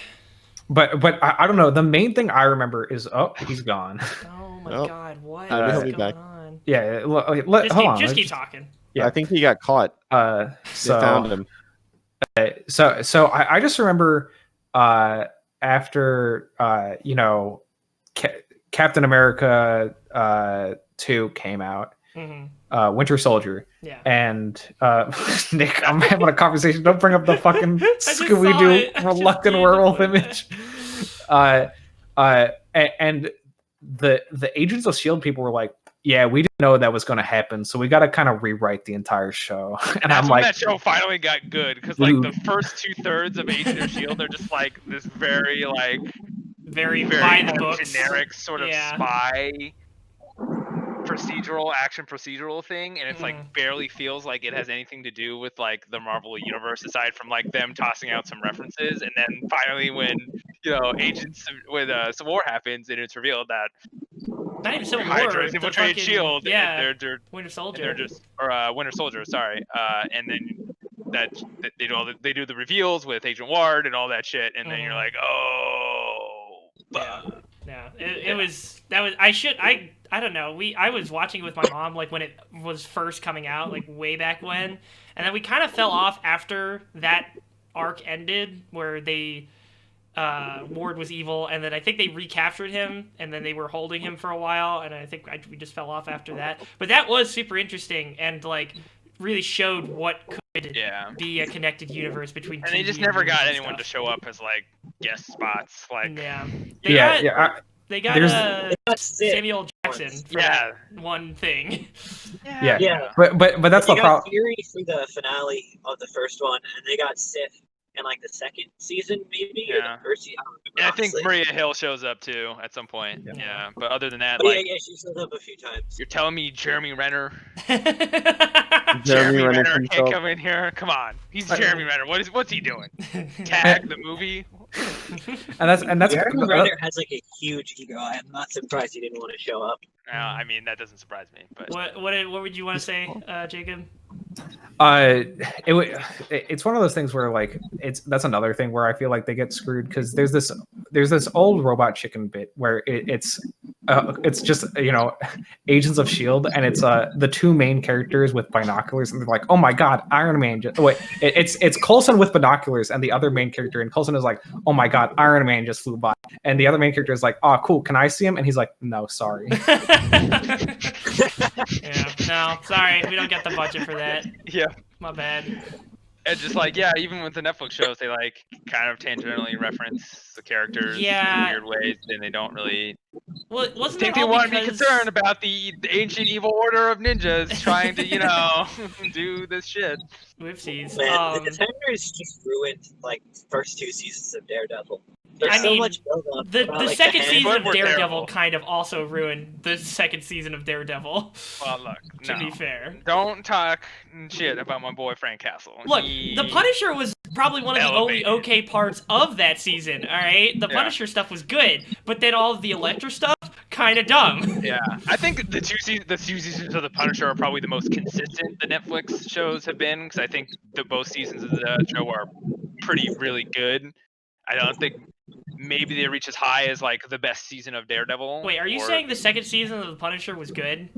But I don't know. The main thing I remember is he's gone. Oh my Well, god, what he'll is be going back. on? Yeah, Just keep talking. Yeah. I think he got caught. They found him. So I just remember after Captain America 2 came out, Mm-hmm. Winter Soldier, Yeah. and Nick, I'm having a conversation. Don't bring up the fucking just saw Scooby it. Doo I just reluctant needed to werewolf put it image. And the Agents of Shield people were like, yeah, we didn't know that was going to happen, so we got to kind of rewrite the entire show. And That's I'm when like, that show finally got good, because like Dude. the first 2/3 of Agent of Shield are just like this very Very by the books. generic sort of Yeah. spy action procedural thing, and it's like barely feels like it has anything to do with like the Marvel universe aside from like them tossing out some references, and then finally when Civil War happens and it's revealed that Not even Civil Hydra War. has The infiltrated fucking, Shield, yeah, and they're Winter and Soldier. they're just Winter Soldier, sorry, and then that they do the reveals with Agent Ward and all that shit, and then you're like, oh, Yeah. fuck. Yeah, it was I don't know. I was watching it with my mom like when it was first coming out, like way back when, and then we kind of fell off after that arc ended, where they Ward was evil, and then I think they recaptured him, and then they were holding him for a while, and I think we just fell off after that. But that was super interesting, and like really showed what could be a connected universe between. And they just never got anyone to show up as like guest spots, like They got Samuel Jackson for one thing. Yeah. But that's the problem. Fury for the finale of the first one, and they got Sif in like the second season, maybe. Or the first season. And I think Maria Hill shows up too at some point. Yeah. But other than that, she shows up a few times. You're telling me Jeremy Renner? Jeremy Renner can't come in here. Come on, he's Jeremy Renner. What's he doing? Tag the movie. and that's Jeremy Renner has like a huge ego. I am not surprised he didn't want to show up. I mean, that doesn't surprise me. But what would you want to say, Jacob? It's one of those things where like that's another thing where I feel like they get screwed because there's this old Robot Chicken bit where it's just Agents of S.H.I.E.L.D. and it's the two main characters with binoculars, and they're like, oh my god, Iron Man it's Coulson with binoculars, and the other main character, and Coulson is like, oh my god, Iron Man just flew by, and the other main character is like, oh cool, can I see him? And he's like, no, sorry. No, sorry, we don't get the budget for that. Yeah, my bad. And just like even with the Netflix shows, they like kind of tangentially reference the characters in weird ways, and they don't really. Well, wasn't think they want to be concerned about the ancient evil order of ninjas trying to do this shit. Whoopsies. Man, the Defenders just ruined like the first two seasons of Daredevil. The second season of Daredevil kind of also ruined the second season of Daredevil. Well, look, to be fair, don't talk shit about my boy Frank Castle. Look, the Punisher was probably one of the only okay parts of that season. All right, the Punisher stuff was good, but then all of the Elektra stuff kind of dumb. Yeah, I think the two seasons of the Punisher are probably the most consistent the Netflix shows have been, because I think both seasons of the show are really good. I don't think maybe they reach as high as like the best season of Daredevil. Wait, are you saying the second season of the Punisher was good?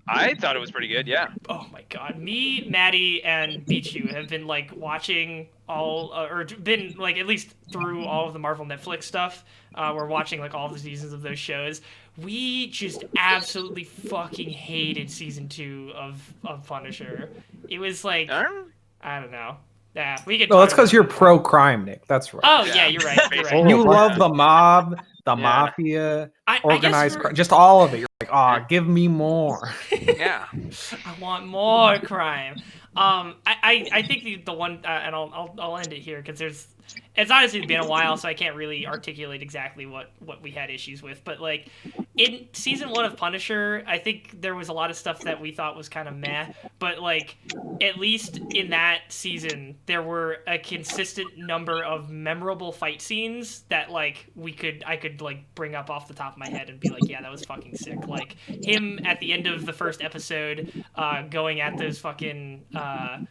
I thought it was pretty good, yeah. Oh my god. Me, Maddie, and Beachu have been like watching all, or been like at least through all of the Marvel Netflix stuff. We're watching like all the seasons of those shows. We just absolutely fucking hated season 2 of Punisher. It was like, I don't know. Yeah, we could. No, that's because you're pro-crime, Nick. That's right. Oh yeah, you're right. You're right. You love the mob, the mafia, organized crime, just all of it. You're like, give me more. Yeah, I want more crime. I think the one, and I'll end it here because it's honestly been a while, so I can't really articulate exactly what we had issues with. But like in season 1 of Punisher, I think there was a lot of stuff that we thought was kind of meh. But like at least in that season, there were a consistent number of memorable fight scenes that like I could like bring up off the top of my head and be like, yeah, that was fucking sick. Like him at the end of the first episode, going at those fucking I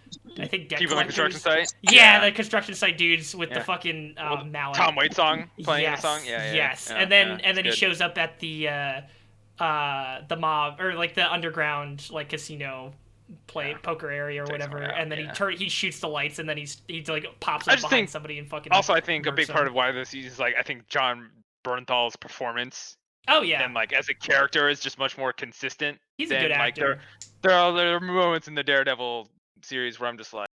think debt people on the construction site. Yeah, the construction site dudes with the fucking mallet. Tom Waits song playing the song. Yes. And then he shows up at the mob, or like the underground like casino poker area or whatever, and then he shoots the lights, and then he like pops up behind somebody and fucking. Also, I think a big part of why this is like, I think John Bernthal's performance. Oh yeah. And like as a character is just much more consistent. He's a good actor. There are moments in the Daredevil series where I'm just like,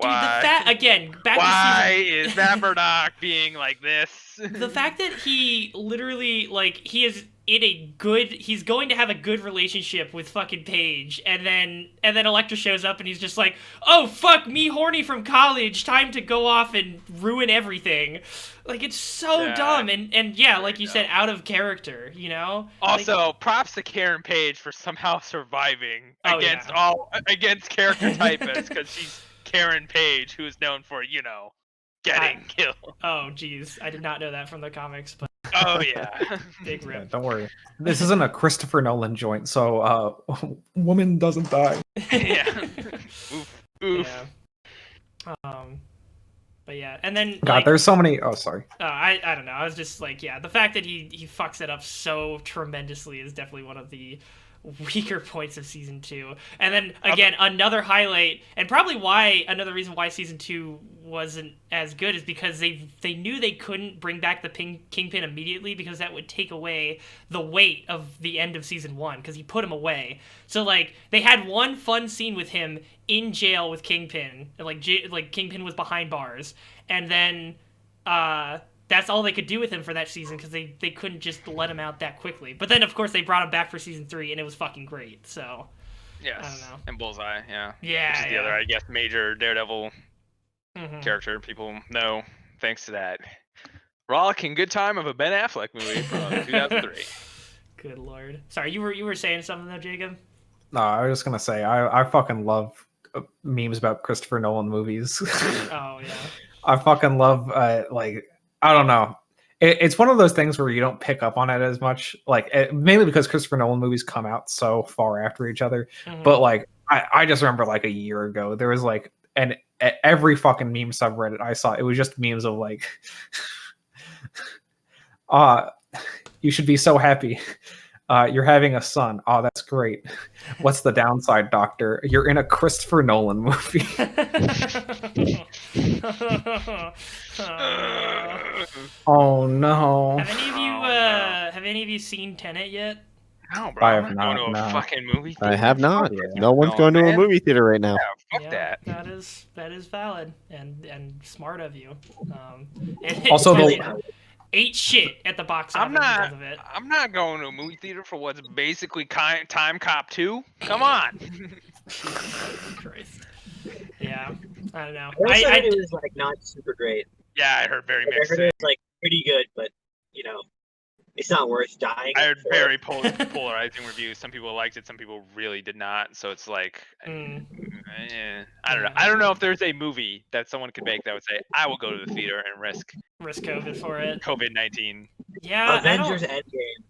Dude, Why? again, back Why to season. is Matt Murdock being like this? The fact that he literally he is he's going to have a good relationship with fucking Paige, and then Elektra shows up and he's just like, oh fuck me, horny from college, time to go off and ruin everything. Like, it's so Yeah. dumb and yeah, like you said, dumb. out of character, you know. Also, props to Karen Page for somehow surviving Oh, against character typists, because she's Karen Page, who is known for getting killed. Oh geez, I did not know that from the comics, but Oh yeah. big Yeah, rip. don't worry. This isn't a Christopher Nolan joint, so woman doesn't die. Yeah. Oof. Oof. Yeah. But yeah, and then God, there's so many. Oh, sorry. I don't know. I was just like, yeah, the fact that he fucks it up so tremendously is definitely one of the weaker points of season 2. And then again, another highlight, and probably another reason why season 2 wasn't as good is because they knew they couldn't bring back the Kingpin immediately, because that would take away the weight of the end of season 1, because he put him away. So like, they had one fun scene with him in jail with Kingpin, and like Kingpin was behind bars, and then that's all they could do with him for that season, because they couldn't just let him out that quickly. But then, of course, they brought him back for season 3, and it was fucking great. So, Yes. I don't know. And Bullseye, yeah. Yeah, Which is the yeah. other, I guess, major Daredevil Mhm. character people know thanks to that rollicking good time of a Ben Affleck movie from 2003. Good lord. Sorry, you were saying something though, Jacob? No, I was just gonna say I fucking love memes about Christopher Nolan movies. Oh yeah. I fucking love like, I don't know. It's one of those things where you don't pick up on it as much, like mainly because Christopher Nolan movies come out so far after each other. Mhm. But like, I just remember like a year ago there was like every fucking meme subreddit I saw, it was just memes of like, you should be so happy. You're having a son. Oh, that's great. What's the downside, doctor? You're in a Christopher Nolan movie. Oh no. Have any of you seen Tenet yet? No, bro. I I'm have not going not, to a no. fucking movie theater. I have not. Yeah. No one's going to a man. movie theater right now. Yeah, fuck Yeah, that. that is valid and smart of you. And Also, it the- ate shit at the box office because of it. I'm not going to a movie theater for what's basically Time Cop 2. Come on. Christ. Yeah, I don't know. I also heard it was like not super great. Yeah, I heard very I mixed heard things. it was like pretty good, but it's not worth dying. I heard for. very polarizing reviews. Some people liked it, some people really did not. So it's like, Mm. I don't know. I don't know if there's a movie that someone could make that would say, I will go to the theater and risk Risk COVID for it. COVID-19. Yeah, Avengers I Endgame.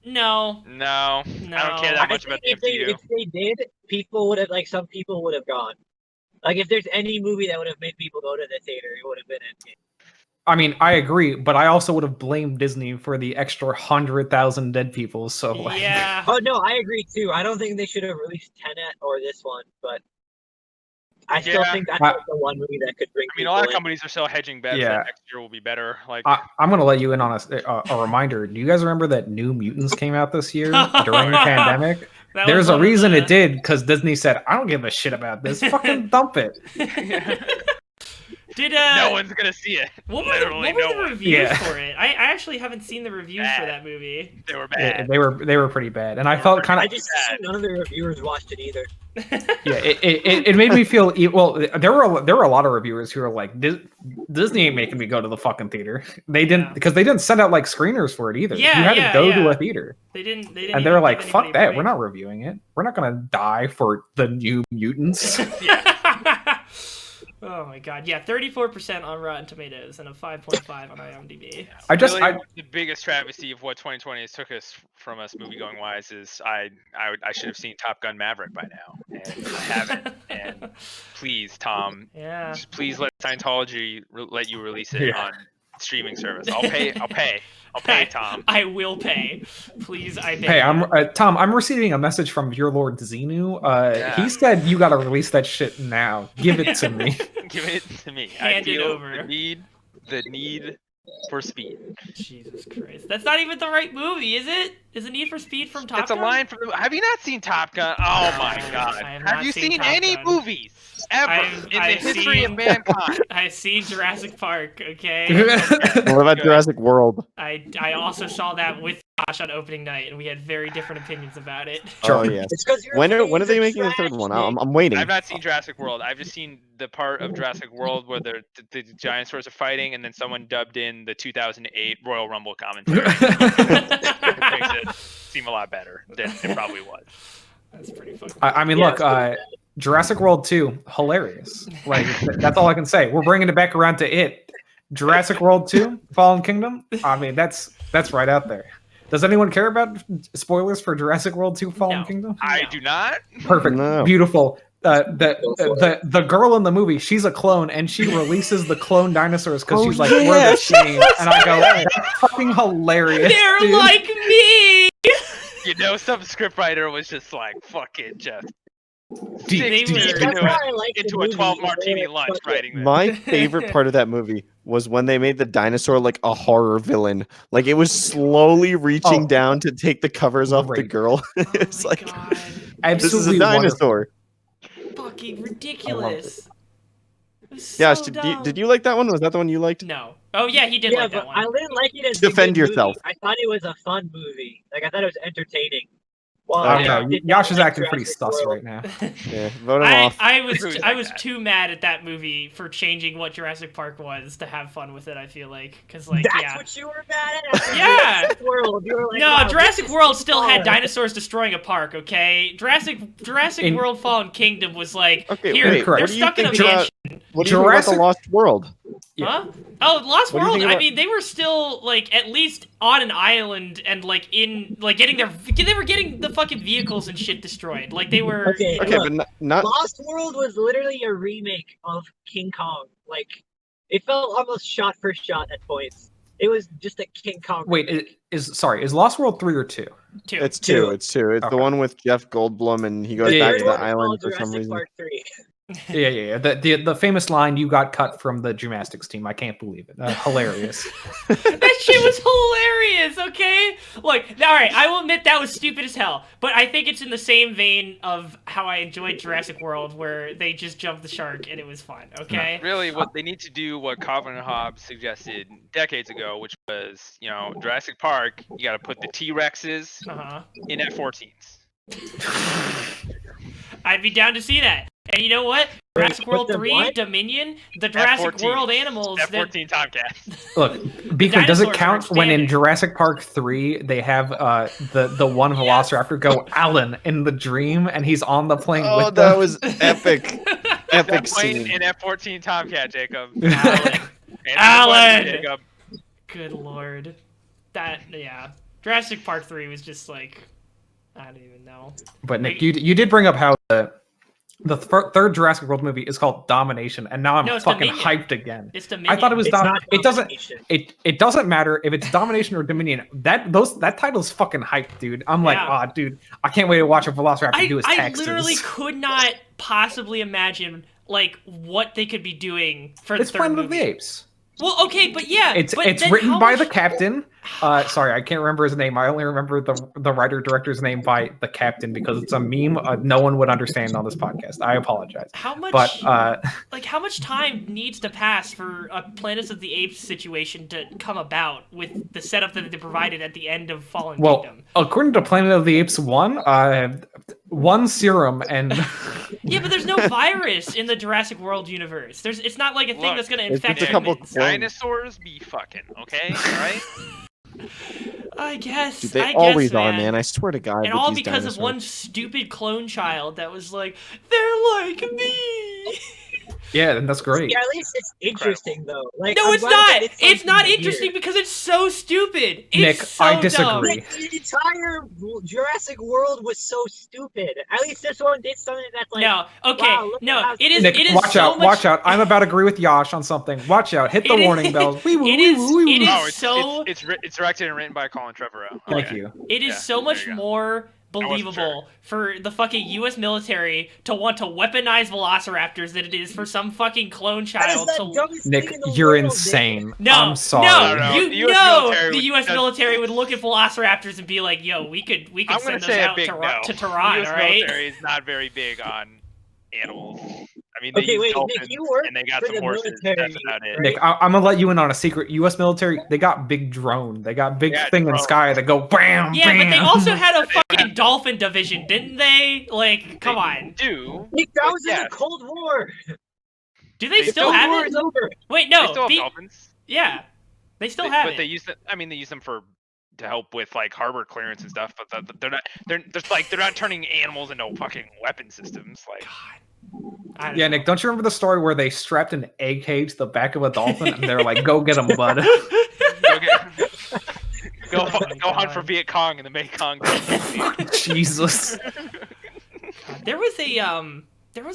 don't. No, No, no. I don't care that much about the if they did, people would have some people would have gone. Like if there's any movie that would have made people go to the theater, it would have been Endgame. I mean, I agree, but I also would have blamed Disney for the extra 100,000 dead people. So like, Yeah. Oh no, I agree too. I don't think they should have released Tenet or this one, but I still think that's like the one movie that could bring. I mean, a lot of companies are still hedging bets Yeah. that next year will be better. Like, I'm gonna let you in on a reminder. Do you guys remember that New Mutants came out this year during the pandemic? That There's was a one of reason the- it did, because Disney said, "I don't give a shit about this. Fucking dump it." Did no one's gonna see it. What were Literally the no one. reviews Yeah. for it? I actually haven't seen the reviews for Bad. that movie. They were Yeah, bad. they were pretty bad, and I felt kind I of just assumed none of the reviewers watched it either. yeah. It made me feel well. There were a lot of reviewers who were like, Disney ain't making me go to the fucking theater. They didn't Yeah. because they didn't send out like screeners for it either. Yeah, you had yeah, to go to yeah. a theater, They didn't and even they were like, give "Fuck anybody that. a We're not reviewing it. We're not gonna die for the New Mutants." Oh my god. Yeah, 34% on Rotten Tomatoes and a 5.5 on IMDb. Really, the biggest travesty of what 2020 has took us from us movie going wise is I should have seen Top Gun Maverick by now, and I haven't. And please, Tom, Yeah. just please let Scientology let you release it Yeah. on streaming service. I'll pay, Tom. I will pay. Please, I beg Hey, you. I'm Tom. I'm receiving a message from your Lord Xenu. Yeah. He said you got to release that shit now. Give it to me. Give it to me. Hand I it feel over. the need for Speed. Jesus Christ. That's not even the right movie, is it? Is it Need for Speed from Top That's a Gun? line from the. Have you not seen Top Gun? Oh my I God! have Have not you seen seen Top any Gun. movies ever I've in the history of seen- mankind? I've seen Jurassic Park, okay? What about Good. Jurassic World? I also saw that with Josh on opening night, and we had very different opinions about it. Oh yes. It's because you're When are fans they of making the third trash, one? Nick. I'm waiting. I've not seen Jurassic World. I've just seen the part of Jurassic World where the dinosaurs are fighting, and then someone dubbed in the 2008 Royal Rumble commentary. It makes it seem a lot better than it probably was. That's pretty funny. I mean, Yeah, look, it's pretty bad. Jurassic World 2, hilarious. Like that's all I can say. We're bringing it back around to it. Jurassic World 2, Fallen Kingdom. I mean, that's right out there. Does anyone care about spoilers for Jurassic World 2, Fallen No. Kingdom? I No. do not. Perfect, No. beautiful. The girl in the movie, she's a clone, and she releases the clone dinosaurs because she's like, we're the yes. same. And I go, that's fucking hilarious. They're dude. like me! You know, some scriptwriter was just like, fuck it, just Deep, They sink were- deep That's into why it. I like the Into a movie, 12 is they're martini like, lunch fuck it. writing this. My favorite part of that movie was when they made the dinosaur like a horror villain. Like it was slowly reaching Oh. down to take the covers off the Great. girl. Oh It's my like God. this is a Absolutely wonderful. dinosaur. Fucking ridiculous. It was Yeah, so did dumb. you like that one? Was that the one you liked? No. Oh yeah, he did Yeah, like but that one. I didn't like it as a Defend good movie. yourself. I thought it was a fun movie. Like I thought it was entertaining. Well, Okay. I No, did not Yash is like acting pretty Jurassic sus World. right now. Yeah, vote him off. I Who's was that guy? too mad at that movie for changing what Jurassic Park was to have fun with it. I feel like because like That's yeah. what you were mad at? Yeah. Jurassic World. You were like, No, wow, Jurassic this is World too still had far. dinosaurs destroying a park. Okay, Jurassic In- World Fallen Kingdom was like Okay, here wait. correct. they're What do you stuck in a think about? mansion. What do you think about Jurassic- the Lost World? Yeah. Huh? Oh, Lost What do you World. think I about- mean, they were still like at least on an island and like in like getting they were getting the fucking vehicles and shit destroyed. Like they were. Okay, Okay, look, but not. Lost World was literally a remake of King Kong. Like, it felt almost shot for shot at points. It was just a King Kong. Wait, is Lost World 3 or 2? Two. It's two. Two. It's two. It's Okay. the one with Jeff Goldblum, and he goes Yeah, back yeah, to yeah. the island for Jurassic some reason. Park 3. Yeah. The famous line, "You got cut from the gymnastics team." I can't believe it. Hilarious. That shit was hilarious, okay? Like, alright, I will admit that was stupid as hell, but I think it's in the same vein of how I enjoyed Jurassic World, where they just jumped the shark and it was fun, okay? Really, what they need to do, what Calvin and Hobbes suggested decades ago, which was, you know, Jurassic Park, you got to put the T-Rexes Uh-huh. in F-14s. I'd be down to see that. And you know what? Jurassic put World them 3, what? Dominion, the Jurassic F-14s. World animals. that- F-14 Tomcats. Look, be clear, does it dinosaurs count are when in standing. Jurassic Park 3 they have the one Velociraptor go Alan in the dream and he's on the plane Oh, with that them? was epic. Epic Plane scene. in F-14 Tomcat, Jacob. Alan. And Alan! Jacob. Good lord. That, yeah. Jurassic Park 3 was just like, I don't even know. But Nick, you did bring up how the third Jurassic World movie is called Domination, and now I'm No, it's fucking Dominion. hyped again. It's Dominion. I thought it was It's Dom. not It doesn't. Domination. It doesn't matter if it's Domination or Dominion. That title's fucking hyped, dude. I'm like, Yeah. dude, I can't wait to watch a Velociraptor do his I taxes. literally could not possibly imagine like what they could be doing for the It's third Planet movie. of the Apes. Well, okay, but yeah, It's but then written how by much- the captain. Sorry, I can't remember his name. I only remember the writer director's name by the captain because it's a meme no one would understand on this podcast. I apologize. How much, But like, how much time needs to pass for a Planet of the Apes situation to come about with the setup that they provided at the end of Fallen well, Kingdom? according to Planet of the Apes 1, one serum and Yeah, but there's no virus in the Jurassic World universe. It's not like a thing Look, that's gonna it's infect just a couple humans. Dinosaurs be fucking, okay? Alright? I guess. Dude, they I always guess, are, man. I swear to God. And with all these because of dinosaurs. one stupid clone child that was like, they're like me. yeah, and that's great. Yeah, at least it's interesting though. Like, No, I'm it's glad not. that It's something not weird. interesting because it's so stupid. It's Nick, so I dumb. disagree. Like, the entire Jurassic World was so stupid. At least this one did something that's like, No, okay, wow, look no. at how It is. Nick, it is watch so out, much, watch out. I'm about to agree with Yash on something. Watch out, hit the It is- warning bells. Wee woo, it wee is- woo, wee it woo. is Oh, so- it's directed and written by Colin Trevorrow. Thank Okay. you. It is Yeah, so there much you go. more believable for the fucking U.S. military to want to weaponize velociraptors than it is for some fucking clone child That is to. the dumbest Nick, thing in the you're world, insane. No, I'm sorry. No, you the US know military the would U.S. just- military would look at velociraptors and be like, "Yo, we could I'm send gonna those say a out big to no. to The Tehran, U.S. all right?" military is not very big on animals. I mean, they Okay, use wait, dolphins Nick, you work and they got for some the horses. military, That's about it. right? Nick, I'm gonna let you in on a secret. U.S. military, they got big drone. They got big Yeah, thing in drone. the sky that go bam, Yeah, but they bam. also had a fucking dolphin division, didn't they? Like, come on. Do Nick, that but was in yes, the Cold War. Do they They still still have War it? is over. Wait, they no. still have dolphins. Yeah, they still have But it. they use them. I mean, they use them for to help with like harbor clearance and stuff. But they're not. They're not turning animals into fucking weapon systems. Like I don't Yeah, know. Nick, don't you remember the story where they strapped an egg cage to the back of a dolphin and they're like, "Go get him, bud." go Oh my go hunt for God. Viet Cong in the Mekong. Jesus. There was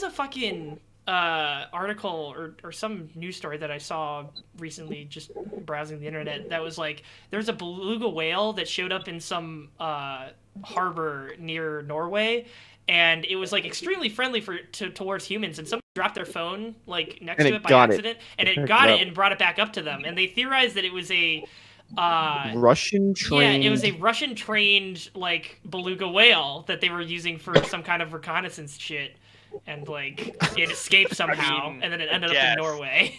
a fucking article or some news story that I saw recently just browsing the internet that was like there's a beluga whale that showed up in some harbor near Norway, and it was like extremely friendly towards humans, and somebody dropped their phone like next And to it it by got it. accident and it Picked got it it up. and brought it back up to them, and they theorized that it was a Russian trained. yeah, it was a Russian trained like beluga whale that they were using for some kind of reconnaissance shit, and like it escaped somehow, mean, and then it ended up yes. in Norway,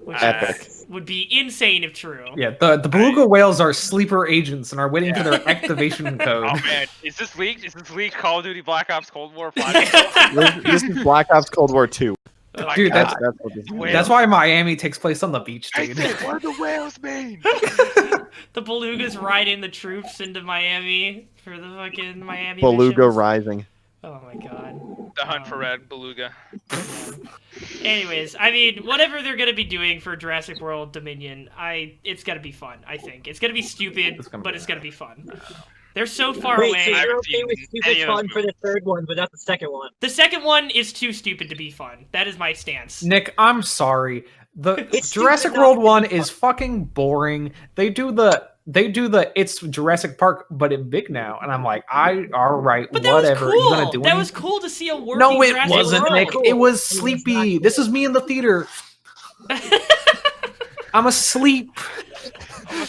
which Epic. would be insane if true. Yeah, the beluga whales are sleeper agents and are waiting for their activation code. Oh man, is this leaked? Is this leaked? Call of Duty Black Ops Cold War 5? This is Black Ops Cold War 2. Oh my Dude, God. That's what this is. Whale. That's why Miami takes place on the beach, I dude. said, what do the whales mean? The belugas riding the troops into Miami for the fucking Miami Beluga missions. Rising. Oh my god. The hunt for red beluga. Anyways, I mean, whatever they're gonna be doing for Jurassic World Dominion, it's gonna be fun. I think it's gonna be stupid, It's gonna but be it's gonna be fun. They're so far Wait, away. so I you're haven't okay with seen stupid any of those fun for the third one, but not the second one? The second one is too stupid to be fun. That is my stance. Nick, I'm sorry. The It's Jurassic stupid World enough. 1 is fucking boring. They do the it's Jurassic Park, but in big now, and I'm like, all right, But that whatever. was You cool. gonna do That anything? was cool to see a working No, it Jurassic wasn't, World. Nick. Cool. It was It was sleepy. not This cool. is me in the theater. I'm asleep.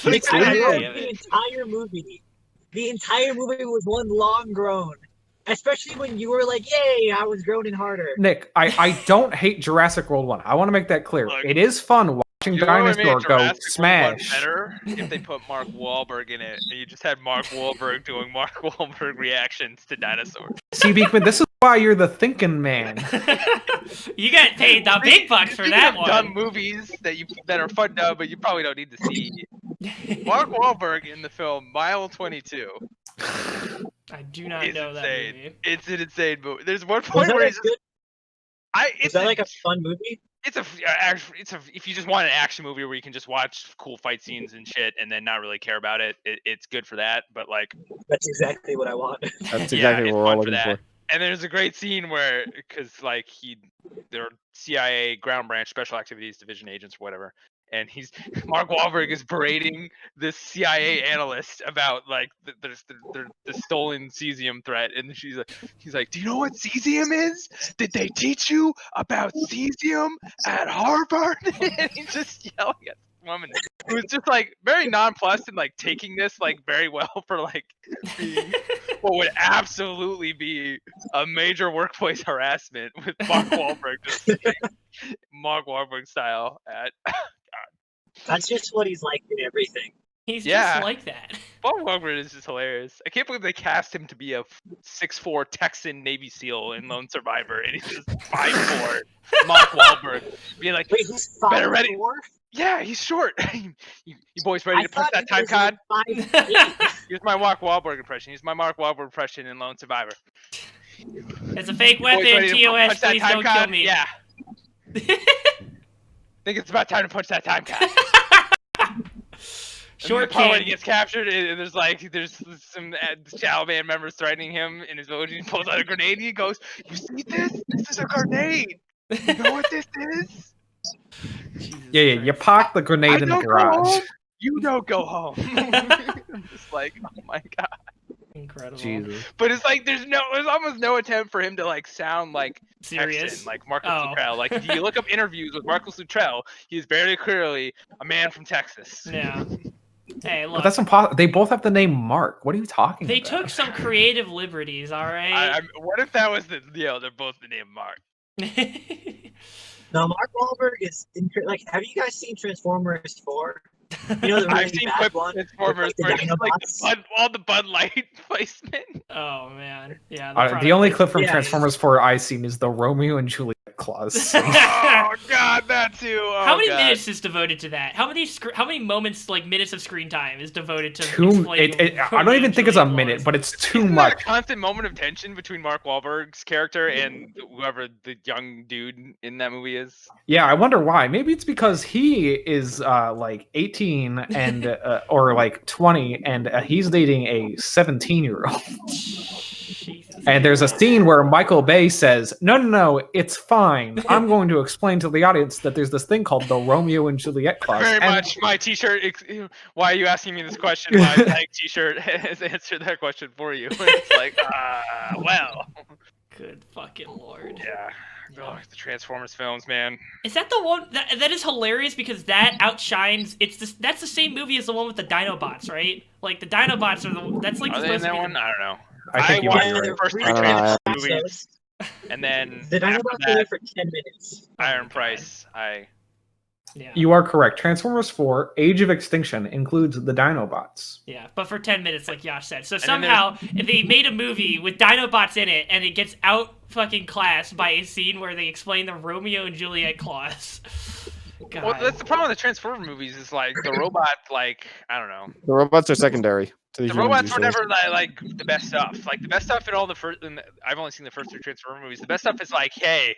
Like, I Yeah, loved yeah. the entire movie. The entire movie was one long groan. Especially when you were like, yay, I was groaning harder. Nick, I don't hate Jurassic World 1. I want to make that clear. Look, it is fun watching You know what made Dinosaur go Jurassic World 1 smash. better if they put Mark Wahlberg in it, and you just had Mark Wahlberg doing Mark Wahlberg reactions to dinosaurs. See, Beekman, this is why you're the thinking man. You got paid the big bucks for that Dumb one. movies that are fun dumb, but you probably don't need to see. Mark Wahlberg in the film Mile 22. I do not It's know that insane. movie. It's an insane movie. There's one Was point that where a he's just, good? it's Was that like a fun movie? it's a if you just want an action movie where you can just watch cool fight scenes and shit and then not really care about it, it's good for that. But like, That's exactly what I want. That's yeah, exactly it's what we're all fun for looking that. for. And there's a great scene where, because like they're CIA ground branch special activities division agents or whatever, and Mark Wahlberg is berating this CIA analyst about like the stolen cesium threat, and he's like, do you know what cesium is? Did they teach you about cesium at Harvard? And he's just yelling at this woman who was just like very nonplussed and like taking this like very well for like being what would absolutely be a major workplace harassment with Mark Wahlberg just Mark Wahlberg style at That's just what he's like in everything. He's Yeah. just like that. Mark Wahlberg is just hilarious. I can't believe they cast him to be a 6'4" Texan Navy SEAL in Lone Survivor, and he's just 5'4" Mark Wahlberg. Being like, Wait, he's Better ready- 5'4"? yeah, he's short. you boys ready I to punch thought that he time was card? like 5'8". Here's my Mark Wahlberg impression. Here's my Mark Wahlberg impression in Lone Survivor. It's a fake You boys weapon, ready to TOS, punch that please time don't kill card? me. Yeah. Think it's about time to punch that time card. Short And the part when kid. he gets captured, and there's some Shadow Band members threatening him in his village. And he pulls out a grenade and he goes, "You see this? This is a grenade. You know what this is? Jesus Yeah, you Christ. park the grenade I in the don't go garage. home. You don't go home." I'm just like, oh my god. Incredible. Jesus. But it's like there's almost no attempt for him to like sound like Serious. Texan, like Marcus Oh. Luttrell. Like if you look up interviews with Marcus Luttrell, he's very clearly a man from Texas. Yeah. Hey, But look. that's impossible. They both have the name Mark. What are you talking They about? took some creative liberties, all right? What if that was the they're both the name Mark? No, Mark Wahlberg is like. Have you guys seen Transformers 4? You know the really I've seen bad clips one. of Transformers with, where like, the it's like Dinobots? all the Bud Light placement. Oh man, yeah. The only product clip from Yeah. Transformers 4 I've seen is the Romeo and Juliet clause. scene. Oh God, that too. Oh, How many God. minutes is devoted to that? How many moments, like minutes of screen time, is devoted to Too. explaining? I don't even think it's a minute, but it's too Isn't much. that a constant moment of tension between Mark Wahlberg's character and whoever the young dude in that movie is? Yeah, I wonder why. Maybe it's because he is like 18 and or like 20, and he's dating a 17-year-old. Jesus. And there's a scene where Michael Bay says, "No, it's fine. I'm going to explain to the audience that there's this thing called the Romeo and Juliet clause." Very And much my T-shirt. Why are you asking me this question? My tag T-shirt has answered that question for you. It's like, well, Good fucking lord. yeah. Yeah. Oh, the Transformers films, man. Is that the one that is hilarious because that outshines? That's the same movie as the one with the Dinobots, right? Like the Dinobots are that's like Are they in supposed to that be one? I don't know. I think you watched might be the right. first they're three really Transformers bad movies, episodes. and then The after Dinobots are there that, for 10 minutes. Iron God. Price. Yeah. You are correct. Transformers 4: Age of Extinction includes the Dinobots. Yeah, but for 10 minutes, like Yash said. So then somehow they made a movie with Dinobots in it, and it gets out fucking classed by a scene where they explain the Romeo and Juliet clause. God. Well, that's the problem with the Transformer movies. Is like the robot, like I don't know. The robots are secondary to the The humans robots were usually. never like the best stuff. Like the best stuff in all the first. I've only seen the first three Transformer movies. The best stuff is like, hey,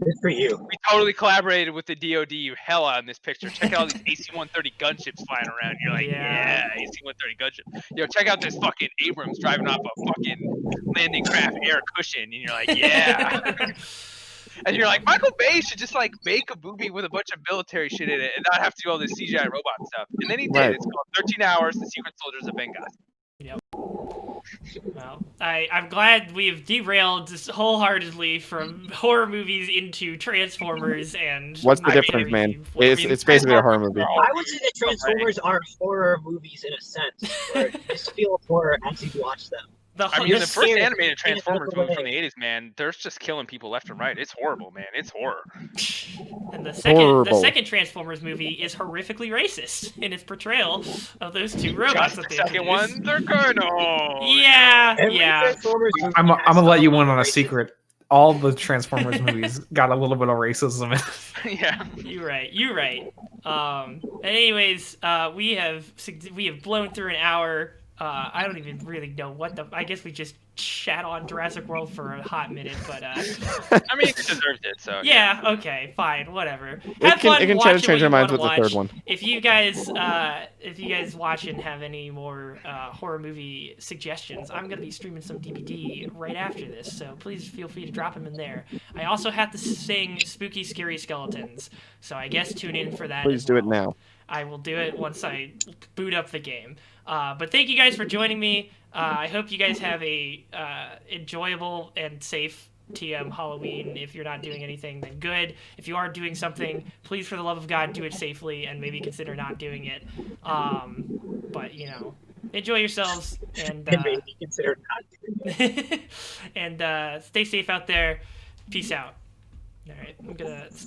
Good for you. we totally collaborated with the DoD hella on this picture. Check out all these AC-130 gunships flying around. You're like, Yeah. yeah, AC-130 gunship. Yo, check out this fucking Abrams driving off a fucking landing craft air cushion, and you're like, yeah. And you're like, Michael Bay should just like make a movie with a bunch of military shit in it and not have to do all this CGI robot stuff. And then he did. Right. It's called 13 Hours: The Secret Soldiers of Benghazi. Well, I'm glad we've derailed just wholeheartedly from horror movies into Transformers and. What's the I mean, difference, man? What- It's basically a horror movie. I would say that Transformers are horror movies in a sense, where you just feel horror as you watch them. I mean, the first scary. animated Can't Transformers look movie from the away. 80s, man, they're just killing people left and right. It's horrible, man. It's horror. And the Horrible. second Transformers movie is horrifically racist in its portrayal of those two robots Just that the they second introduced. one, they're Colonel. Yeah, Every yeah. Transformers movie I'm has gonna let you some in on a racist- secret. All the Transformers movies got a little bit of racism in it. Yeah. You're right. Anyways, we have blown through an hour. I don't even really know what the. I guess we just chat on Jurassic World for a hot minute, but I mean, it deserved it, so. yeah, okay, fine, whatever. It Have fun can try to watching change what our you minds wanna with the third watch. one. If you guys watch and have any more horror movie suggestions, I'm gonna be streaming some DVD right after this, so please feel free to drop them in there. I also have to sing Spooky Scary Skeletons, so I guess tune in for that. Please as do it well. now. I will do it once I boot up the game. But thank you guys for joining me. I hope you guys have a enjoyable and safe TM Halloween. If you're not doing anything, then good. If you are doing something, please, for the love of God, do it safely and maybe consider not doing it. But, you know, enjoy yourselves and And maybe consider not doing it. and stay safe out there. Peace out. All right, I'm gonna stop.